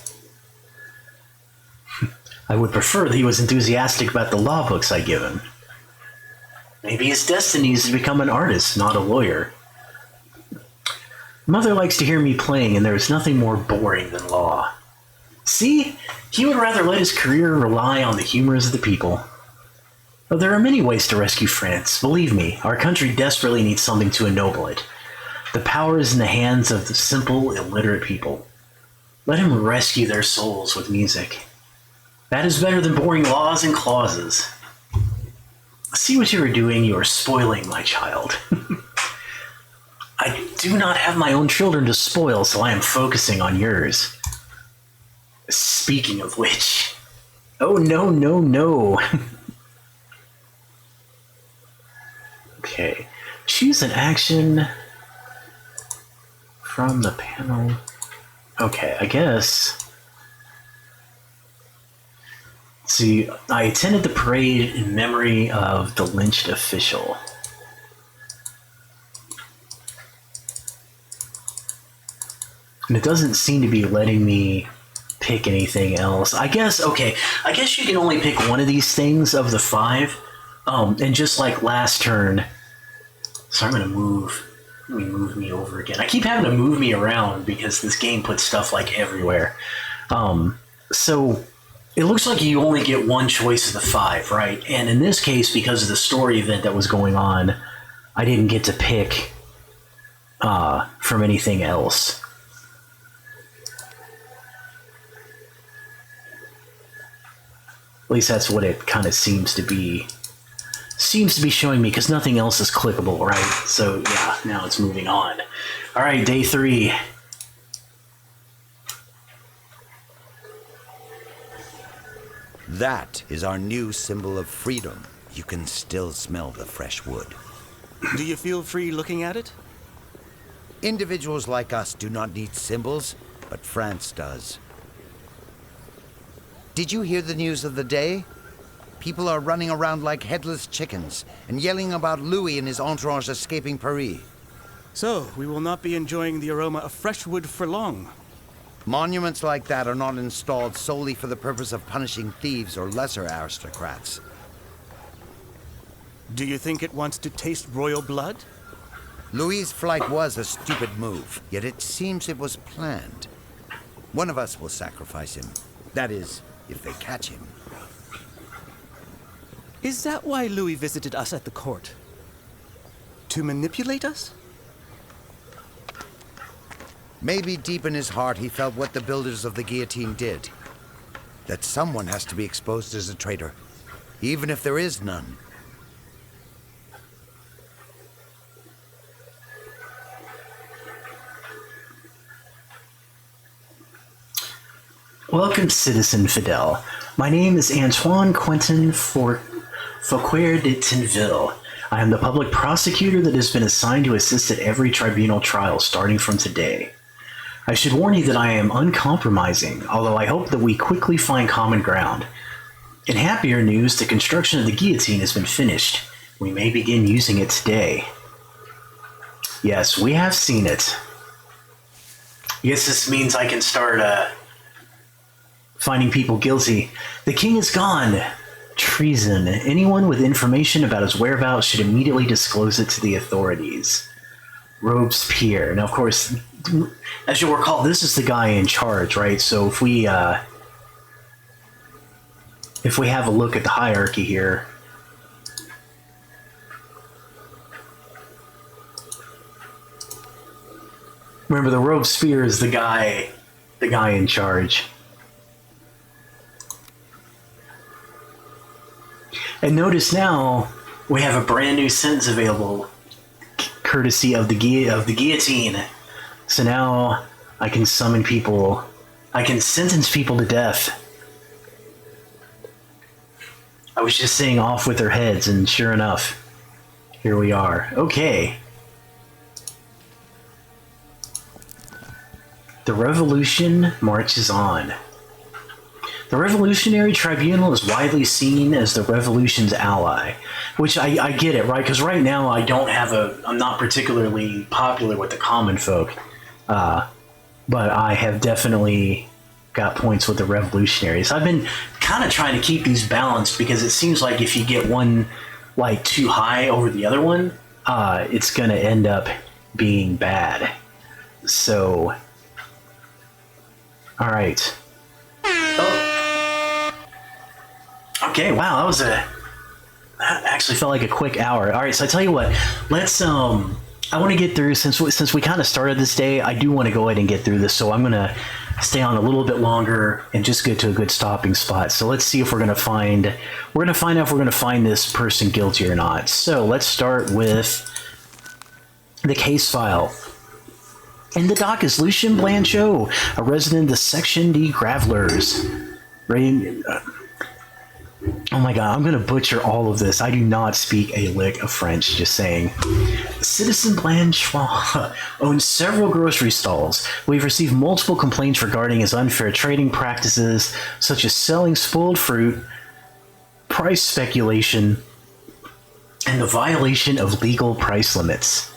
A: I would prefer that he was enthusiastic about the law books I give him. Maybe his destiny is to become an artist, not a lawyer. Mother likes to hear me playing, and there is nothing more boring than law. See? He would rather let his career rely on the humors of the people. But there are many ways to rescue France. Believe me, our country desperately needs something to ennoble it. The power is in the hands of the simple, illiterate people. Let him rescue their souls with music. That is better than boring laws and clauses. See what you are doing? You are spoiling my child. I do not have my own children to spoil, so I am focusing on yours. Speaking of which... Oh, no, no, no. Okay. Choose an action from the panel. Okay, I guess... See, I attended the parade in memory of the lynched official. And it doesn't seem to be letting me pick anything else. I guess, okay, I guess you can only pick one of these things of the 5. And just like last turn, so I'm going to let me move me over again. I keep having to move me around because this game puts stuff like everywhere. So it looks like you only get one choice of the 5, right? And in this case, because of the story event that was going on, I didn't get to pick from anything else. At least that's what it kind of seems to be showing me, because nothing else is clickable, right? So yeah, now it's moving on. All right, day 3.
D: That is our new symbol of freedom. You can still smell the fresh wood.
C: Do you feel free looking at it?
D: Individuals like us do not need symbols, but France does. Did you hear the news of the day? People are running around like headless chickens and yelling about Louis and his entourage escaping Paris.
C: So, we will not be enjoying the aroma of fresh wood for long.
D: Monuments like that are not installed solely for the purpose of punishing thieves or lesser aristocrats.
C: Do you think it wants to taste royal blood?
D: Louis's flight was a stupid move, yet it seems it was planned. One of us will sacrifice him. That is, if they catch him.
C: Is that why Louis visited us at the court? To manipulate us?
D: Maybe deep in his heart he felt what the builders of the guillotine did. That someone has to be exposed as a traitor, even if there is none.
A: Welcome, Citizen Fidel. My name is Antoine Quentin Fouquier de Tinville. I am the public prosecutor that has been assigned to assist at every tribunal trial starting from today. I should warn you that I am uncompromising, although I hope that we quickly find common ground. In happier news, the construction of the guillotine has been finished. We may begin using it today. Yes, we have seen it. Yes, this means I can start finding people guilty. The king is gone. Treason. Anyone with information about his whereabouts should immediately disclose it to the authorities. Robespierre. Now, of course, as you'll recall, this is the guy in charge, right? So if we have a look at the hierarchy here, Remember, the Robespierre is the guy in charge. And notice now we have a brand new sentence available, courtesy of the guillotine. So now I can summon people. I can sentence people to death. I was just saying off with their heads, and sure enough, here we are. Okay. The revolution marches on. The Revolutionary Tribunal is widely seen as the revolution's ally, which I get it, right? Because right now I'm not particularly popular with the common folk, but I have definitely got points with the revolutionaries. I've been kind of trying to keep these balanced because it seems like if you get one like too high over the other one, it's going to end up being bad. So, all right. Oh. Okay, wow, that actually felt like a quick hour. All right, so I tell you what, let's I want to get through, since we kind of started this day, I do want to go ahead and get through this, so I'm going to stay on a little bit longer and just get to a good stopping spot. So let's see if we're going to find out if we're going to find this person guilty or not. So let's start with the case file. In the dock is Lucien Blanchot, a resident of the Section D Gravelers. Oh my god, I'm going to butcher all of this. I do not speak a lick of French, just saying. Citizen Blanchot owns several grocery stalls. We've received multiple complaints regarding his unfair trading practices, such as selling spoiled fruit, price speculation, and the violation of legal price limits.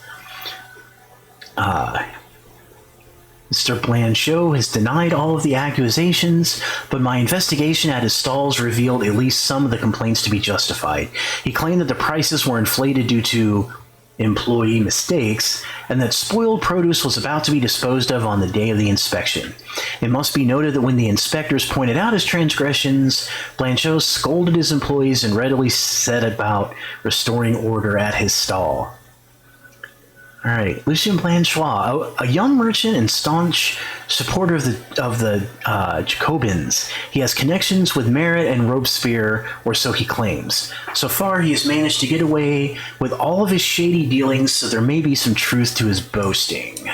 A: Mr. Blanchot has denied all of the accusations, but my investigation at his stalls revealed at least some of the complaints to be justified. He claimed that the prices were inflated due to employee mistakes, and that spoiled produce was about to be disposed of on the day of the inspection. It must be noted that when the inspectors pointed out his transgressions, Blanchot scolded his employees and readily set about restoring order at his stall. All right, Lucien Blanchot, a young merchant and staunch supporter of the Jacobins. He has connections with Marat and Robespierre, or so he claims. So far, he has managed to get away with all of his shady dealings, so there may be some truth to his boasting.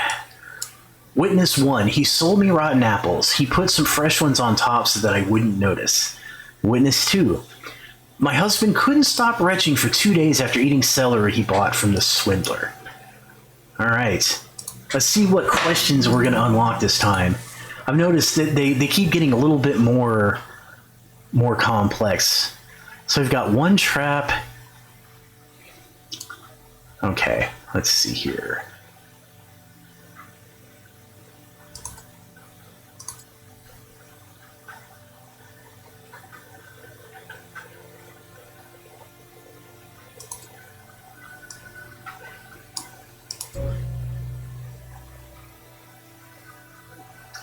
A: Witness 1, he sold me rotten apples. He put some fresh ones on top so that I wouldn't notice. Witness 2, my husband couldn't stop retching for 2 days after eating celery he bought from the swindler. All right, let's see what questions we're going to unlock this time. I've noticed that they keep getting a little bit more complex. So we've got one trap. Okay, let's see here.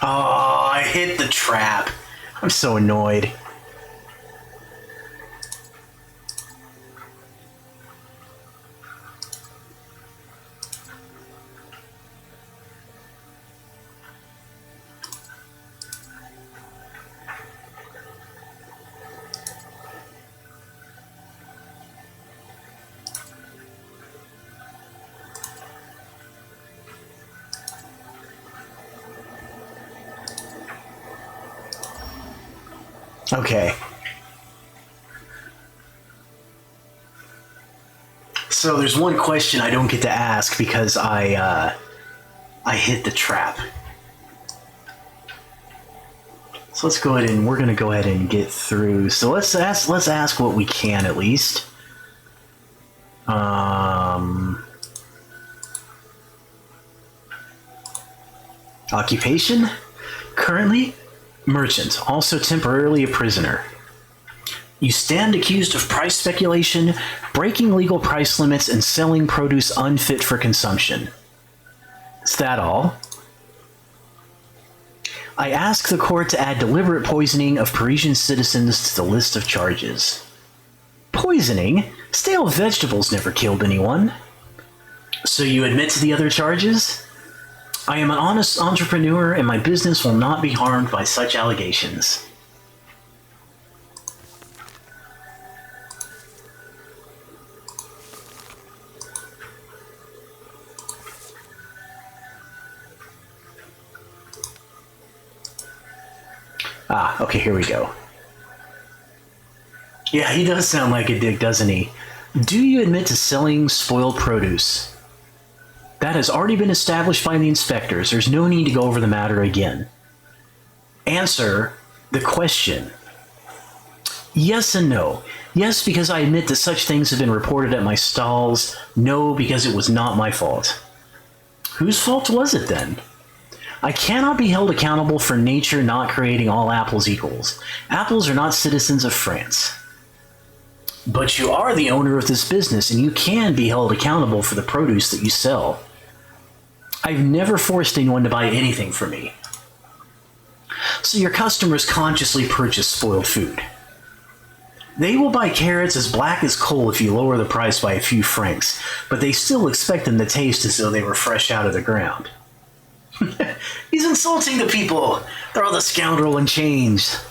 A: Oh, I hit the trap. I'm so annoyed. Okay. So there's one question I don't get to ask because I hit the trap. So let's go ahead and we're gonna go ahead and get through. So let's ask what we can at least. Occupation? Currently? Merchant, also temporarily a prisoner. You stand accused of price speculation, breaking legal price limits, and selling produce unfit for consumption. Is that all? I ask the court to add deliberate poisoning of Parisian citizens to the list of charges. Poisoning? Stale vegetables never killed anyone. So you admit to the other charges? I am an honest entrepreneur and my business will not be harmed by such allegations. Ah, okay, here we go. Yeah, he does sound like a dick, doesn't he? Do you admit to selling spoiled produce? That has already been established by the inspectors. There's no need to go over the matter again. Answer the question. Yes and no. Yes, because I admit that such things have been reported at my stalls. No, because it was not my fault. Whose fault was it then? I cannot be held accountable for nature not creating all apples equals. Apples are not citizens of France. But you are the owner of this business, and you can be held accountable for the produce that you sell. I've never forced anyone to buy anything from me. So your customers consciously purchase spoiled food. They will buy carrots as black as coal if you lower the price by a few francs, but they still expect them to taste as though they were fresh out of the ground. He's insulting the people. Throw the scoundrel in chains.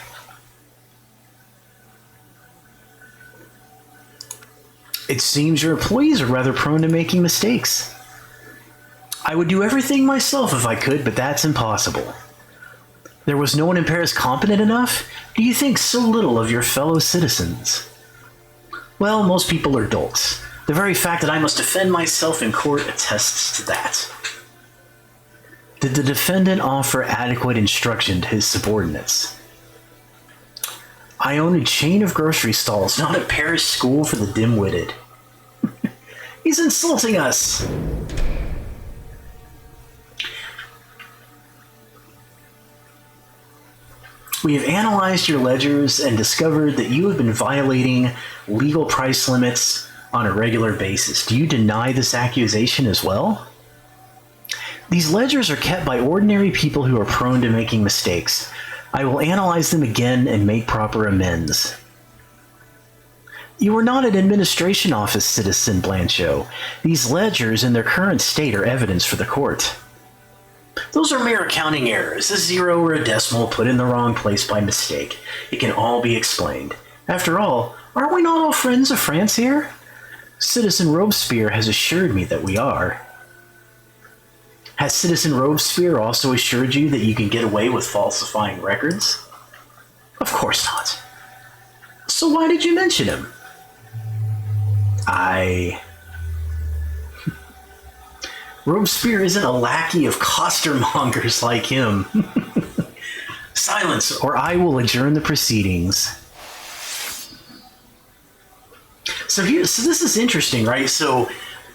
A: It seems your employees are rather prone to making mistakes. I would do everything myself if I could, but that's impossible. There was no one in Paris competent enough? Do you think so little of your fellow citizens? Well, most people are dolts. The very fact that I must defend myself in court attests to that. Did the defendant offer adequate instruction to his subordinates? I own a chain of grocery stalls, not a parish school for the dim-witted. He's insulting us! We have analyzed your ledgers and discovered that you have been violating legal price limits on a regular basis. Do you deny this accusation as well? These ledgers are kept by ordinary people who are prone to making mistakes. I will analyze them again and make proper amends. You are not an administration office, Citizen Blanchot. These ledgers in their current state are evidence for the court. Those are mere accounting errors, a zero or a decimal put in the wrong place by mistake. It can all be explained. After all, aren't we not all friends of France here? Citizen Robespierre has assured me that we are. Has Citizen Robespierre also assured you that you can get away with falsifying records? Of course not. So why did you mention him? Robespierre isn't a lackey of costermongers like him. Silence, or I will adjourn the proceedings. So this is interesting, right? So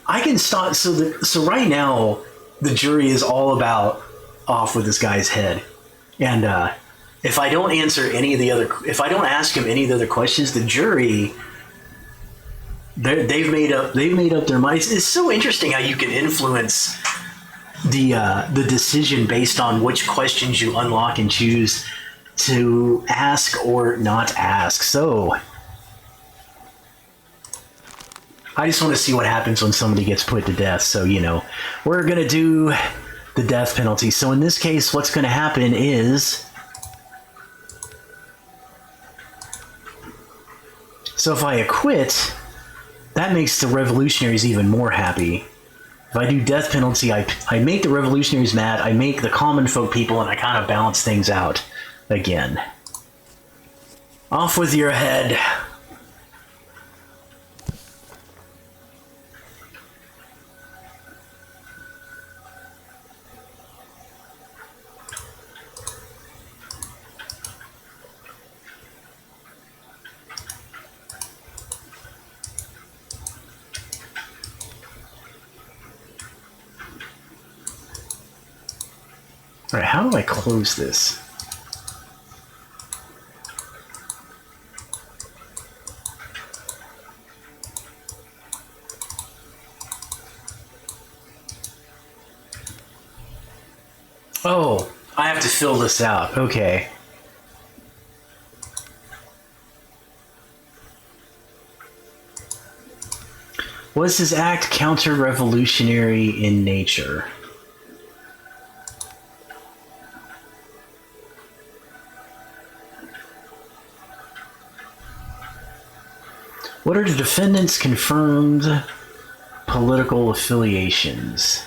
A: I can stop. So right now, the jury is all about off with this guy's head, and if I don't answer any of the other, if I don't ask him any of the other questions, the jury, they've made up their minds. It's so interesting how you can influence the decision based on which questions you unlock and choose to ask or not ask. So I just want to see what happens when somebody gets put to death. So, we're going to do the death penalty. So in this case, what's going to happen is, so if I acquit, that makes the revolutionaries even more happy. If I do death penalty, I make the revolutionaries mad, I make the common folk people, and I kind of balance things out again. Off with your head. Alright, how do I close this? Oh, I have to fill this out. Okay. Was his act counter-revolutionary in nature? What are the defendants' confirmed political affiliations?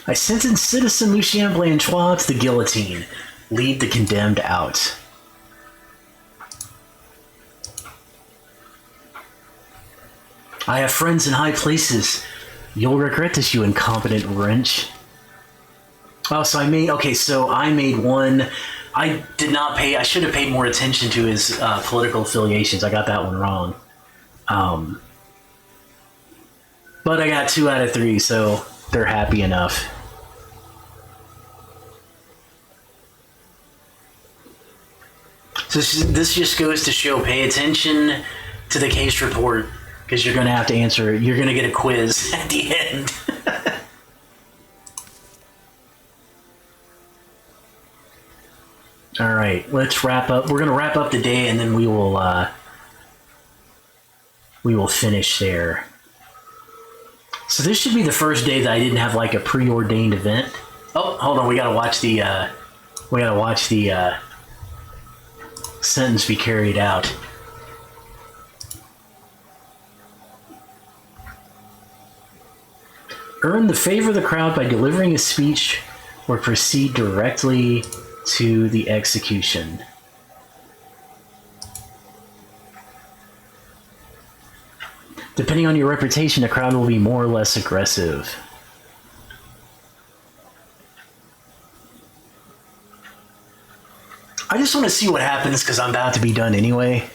A: I sentence citizen Lucien Blanchois to the guillotine. Leave the condemned out. I have friends in high places. You'll regret this, you incompetent wretch. Oh, so I made... Okay, so I made one... I did not pay... I should have paid more attention to his political affiliations. I got that one wrong. But I got 2 out of 3, so they're happy enough. So this just goes to show, pay attention to the case report, because you're going to have to answer. You're going to get a quiz at the end. All right, let's wrap up. We're going to wrap up the day, and then we will finish there. So this should be the first day that I didn't have like a preordained event. Oh, hold on, we got to watch the sentence be carried out. Earn the favor of the crowd by delivering a speech or proceed directly to the execution. Depending on your reputation, the crowd will be more or less aggressive. I just want to see what happens because I'm about to be done anyway.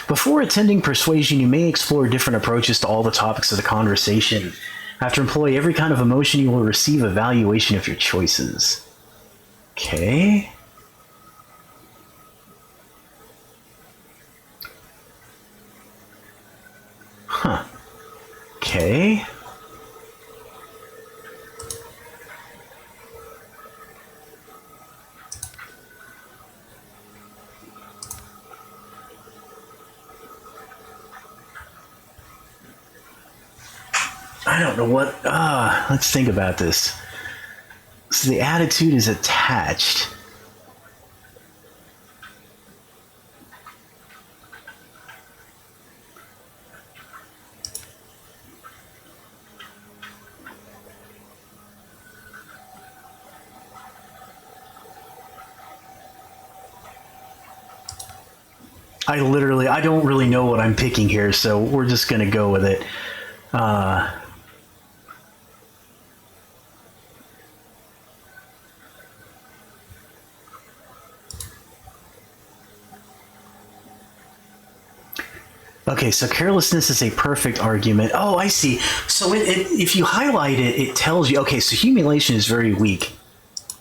A: Before attending persuasion, you may explore different approaches to all the topics of the conversation. After employ every kind of emotion, you will receive a valuation of your choices. Okay. Huh. Okay. I don't know what... let's think about this. So the attitude is attached. I don't really know what I'm picking here, so we're just going to go with it. Okay, so carelessness is a perfect argument. Oh, I see. So if you highlight it, it tells you... Okay, so humiliation is very weak.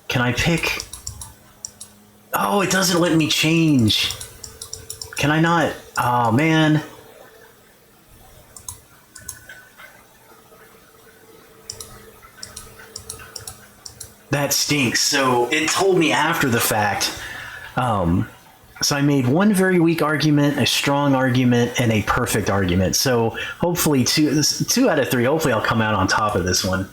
A: Can I pick... Oh, it doesn't let me change. Can I not? Oh, man. That stinks. So it told me after the fact. So I made one very weak argument, a strong argument, and a perfect argument. So hopefully 2 out of 3. Hopefully I'll come out on top of this one.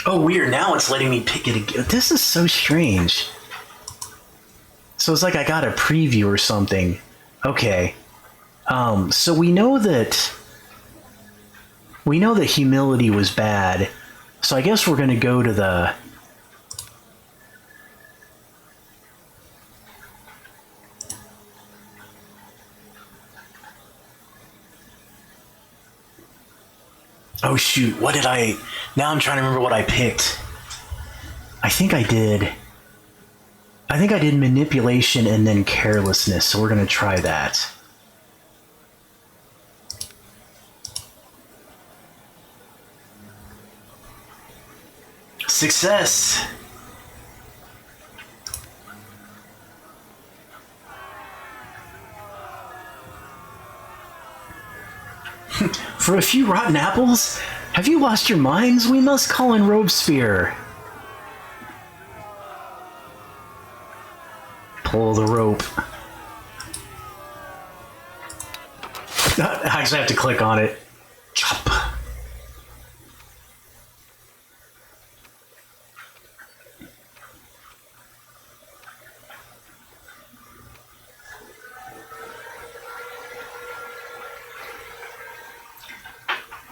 A: Oh, weird. Now it's letting me pick it again. This is so strange. So it's like I got a preview or something. Okay. So we know that humility was bad. So I guess we're going to go to the... Oh shoot, what did I... Now I'm trying to remember what I picked. I think I did manipulation and then carelessness, so we're going to try that. Success! For a few rotten apples? Have you lost your minds? We must call in Robespierre. Pull the rope. I actually have to click on it. Chop.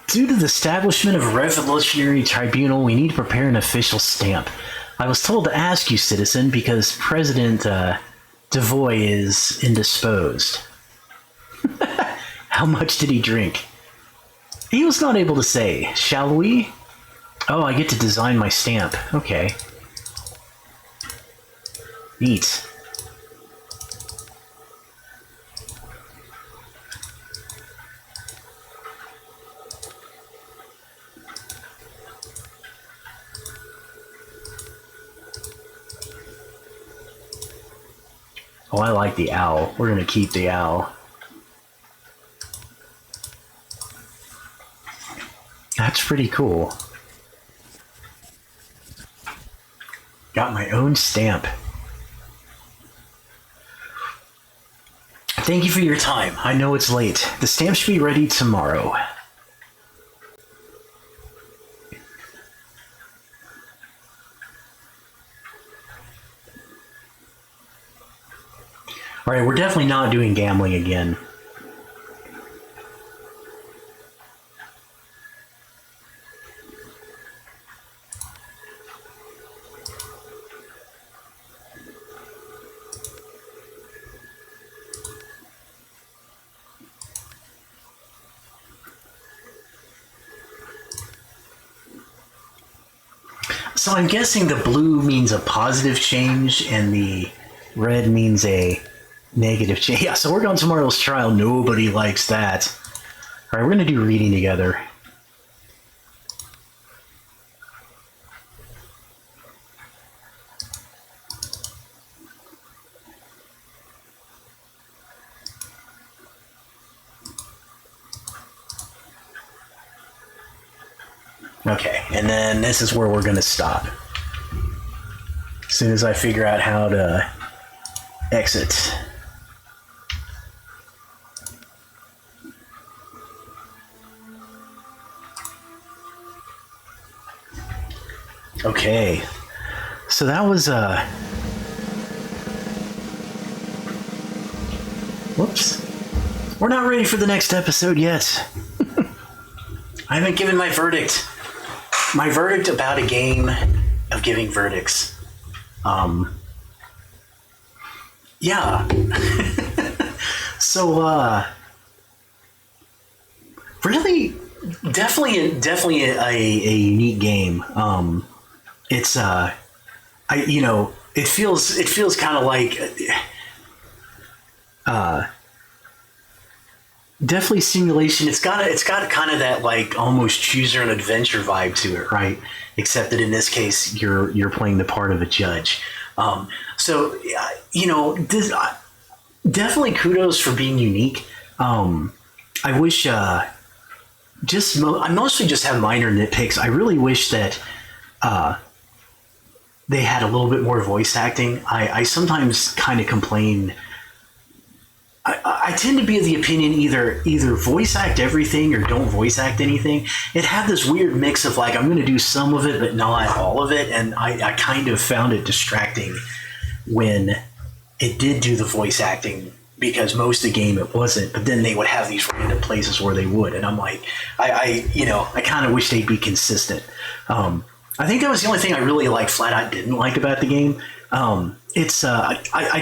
A: Due to the establishment of a revolutionary tribunal, we need to prepare an official stamp. I was told to ask you, citizen, because President Devoy is indisposed. How much did he drink? He was not able to say. Shall we? Oh, I get to design my stamp. Okay. Neat. Oh, I like the owl. We're gonna keep the owl. That's pretty cool. Got my own stamp. Thank you for your time. I know it's late. The stamp should be ready tomorrow. Alright, we're definitely not doing gambling again. So I'm guessing the blue means a positive change and the red means a negative change. Yeah, so we're going tomorrow's trial. Nobody likes that. All right, we're going to do reading together. Okay, and then this is where we're going to stop. As soon as I figure out how to exit. Okay, so that was whoops. We're not ready for the next episode yet. I haven't given my verdict. My verdict about a game of giving verdicts. Yeah. So, really, definitely a unique game. It's, it feels kind of like, definitely simulation. It's got kind of that like almost choose your own adventure vibe to it, right? Except that in this case, you're playing the part of a judge. Definitely kudos for being unique. I wish I mostly just have minor nitpicks. I really wish that they had a little bit more voice acting. I sometimes kind of complain. I tend to be of the opinion either voice act everything or don't voice act anything. It had this weird mix of like I'm going to do some of it but not all of it, and I kind of found it distracting when it did do the voice acting, because most of the game it wasn't, but then they would have these random places where they would, and I'm like, I kind of wish they'd be consistent. I think that was the only thing I really flat out didn't like about the game. I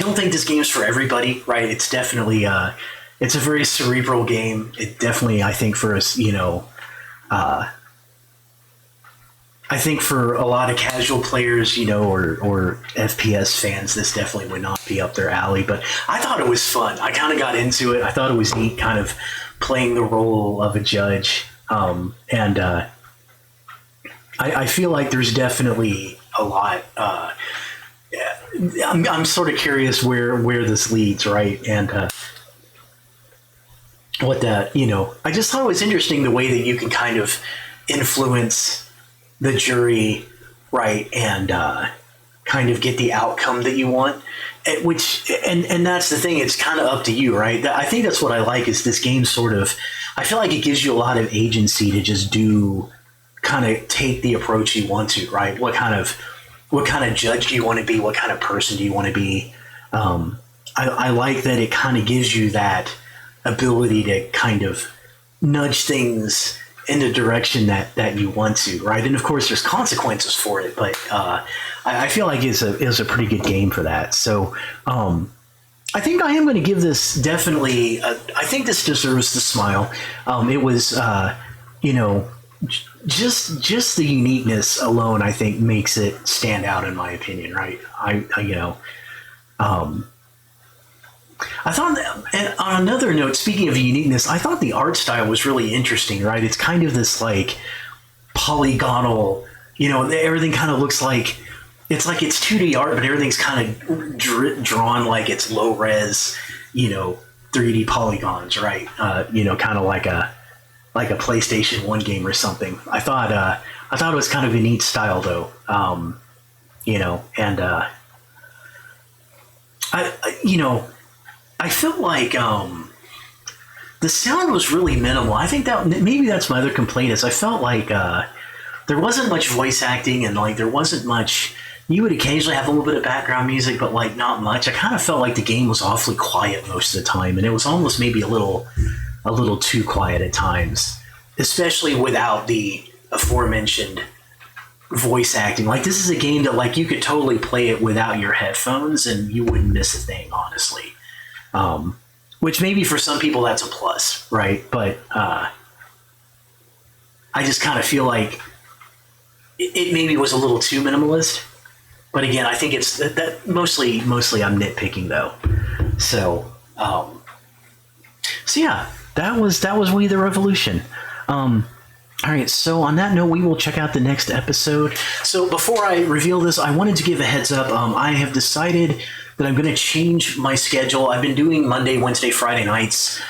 A: don't think this game's for everybody, right? It's definitely it's a very cerebral game. It definitely, I think, for us, I think for a lot of casual players, or FPS fans, this definitely would not be up their alley. But I thought it was fun. I kind of got into it. I thought it was neat, kind of playing the role of a judge. I feel like there's definitely a lot. I'm sort of curious where this leads, right? And what that, I just thought it was interesting the way that you can kind of influence the jury, right, and kind of get the outcome that you want. And that's the thing, it's kind of up to you, right? I think that's what I like is this game sort of, I feel like it gives you a lot of agency to just kind of take the approach you want to, right? What kind of judge do you want to be? What kind of person do you want to be? I like that it kind of gives you that ability to kind of nudge things in the direction that you want to, right? And of course, there's consequences for it, but I feel like it's a pretty good game for that. So I think I am going to give this definitely. I think this deserves the smile. It was, just the uniqueness alone, I think, makes it stand out in my opinion, right? I thought, and on another note, speaking of uniqueness, I thought the art style was really interesting, right? It's kind of this like polygonal, everything kind of looks like it's 2D art, but everything's kind of drawn like it's low res, 3D polygons, right? Kind of like a PlayStation 1 game or something. I thought it was kind of a neat style though, I felt like the sound was really minimal. I think that maybe that's my other complaint is I felt like there wasn't much voice acting and like there wasn't much. You would occasionally have a little bit of background music, but like not much. I kind of felt like the game was awfully quiet most of the time, and it was almost maybe a little too quiet at times, especially without the aforementioned voice acting. Like this is a game that like you could totally play it without your headphones and you wouldn't miss a thing, honestly. Which maybe for some people that's a plus, right? But I just kind of feel like it maybe was a little too minimalist. But again, I think it's that mostly I'm nitpicking though. So yeah, that was We the Revolution. All right, so on that note, we will check out the next episode. So before I reveal this, I wanted to give a heads up. I have decided that I'm going to change my schedule. I've been doing Monday, Wednesday, Friday nights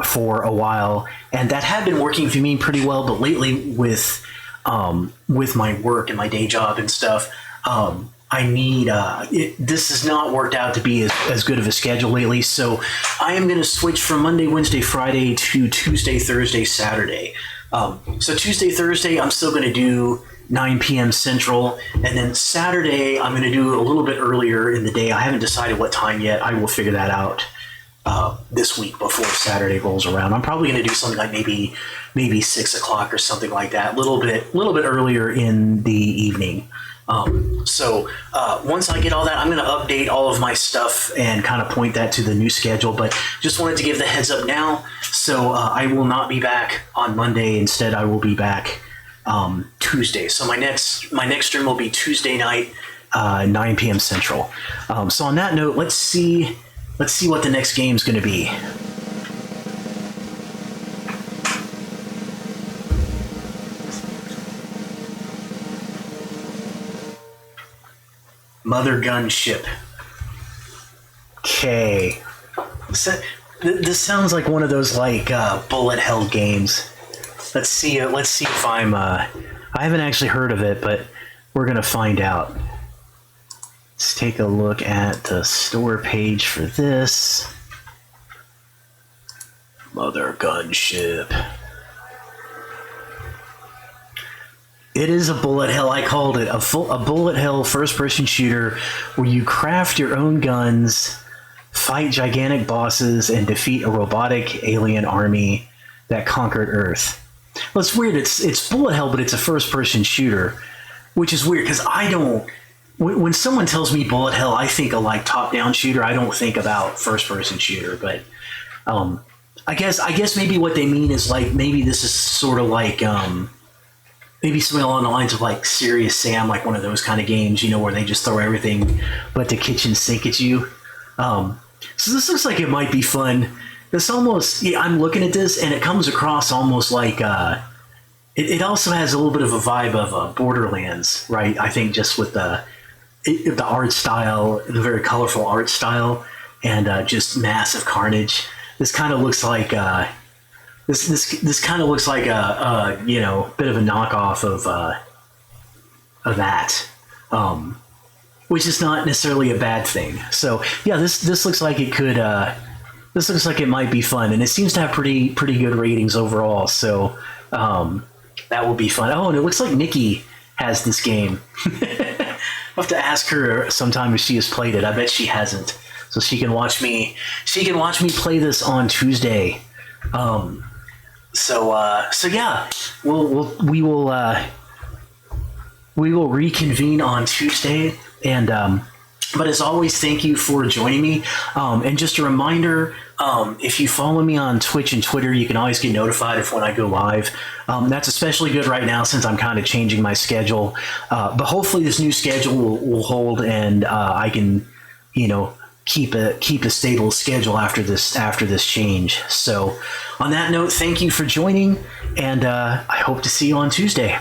A: for a while, and that had been working for me pretty well. But lately, with my work and my day job and stuff, I need this has not worked out to be as good of a schedule lately. So I am going to switch from Monday, Wednesday, Friday to Tuesday, Thursday, Saturday. So Tuesday, Thursday, I'm still going to do 9 p.m. Central, and then Saturday I'm going to do a little bit earlier in the day. I haven't decided what time yet. I will figure that out this week before Saturday rolls around. I'm probably going to do something like maybe 6 o'clock or something like that, a little bit earlier in the evening. So once I get all that, I'm going to update all of my stuff and kind of point that to the new schedule, but just wanted to give the heads up now. So I will not be back on Monday. Instead, I will be back Tuesday. So my next stream will be Tuesday night, 9 p.m. Central. So on that note, let's see what the next game is going to be. Mother Gunship. Okay. This sounds like one of those like bullet hell games. Let's see if I'm. I haven't actually heard of it, but we're gonna find out. Let's take a look at the store page for this. Mother Gunship. It is a bullet hell. I called it a bullet hell first-person shooter where you craft your own guns, fight gigantic bosses, and defeat a robotic alien army that conquered Earth. Well, it's weird. It's bullet hell, but it's a first-person shooter, which is weird because I don't. When someone tells me bullet hell, I think of like top-down shooter. I don't think about first-person shooter, but I guess maybe what they mean is like maybe this is sort of like. Maybe something along the lines of like Serious Sam, like one of those kind of games, where they just throw everything but the kitchen sink at you. So this looks like it might be fun. It's almost, I'm looking at this and it comes across almost like, it also has a little bit of a vibe of Borderlands, right? I think just with the art style, the very colorful art style, and just massive carnage. this kind of looks like this kind of looks like a you know, bit of a knockoff of that, which is not necessarily a bad thing. So yeah, this looks like it could this looks like it might be fun, and it seems to have pretty good ratings overall. So that will be fun. Oh, and it looks like Nikki has this game. I'll have to ask her sometime if she has played it. I bet she hasn't, so she can watch me. She can watch me play this on Tuesday. So yeah, we will reconvene on Tuesday, and but as always, thank you for joining me. And just a reminder, if you follow me on Twitch and Twitter, you can always get notified if when I go live. That's especially good right now since I'm kind of changing my schedule. But hopefully this new schedule will hold, and I can, you know, keep a stable schedule after this change. So on that note, thank you for joining, and I hope to see you on Tuesday.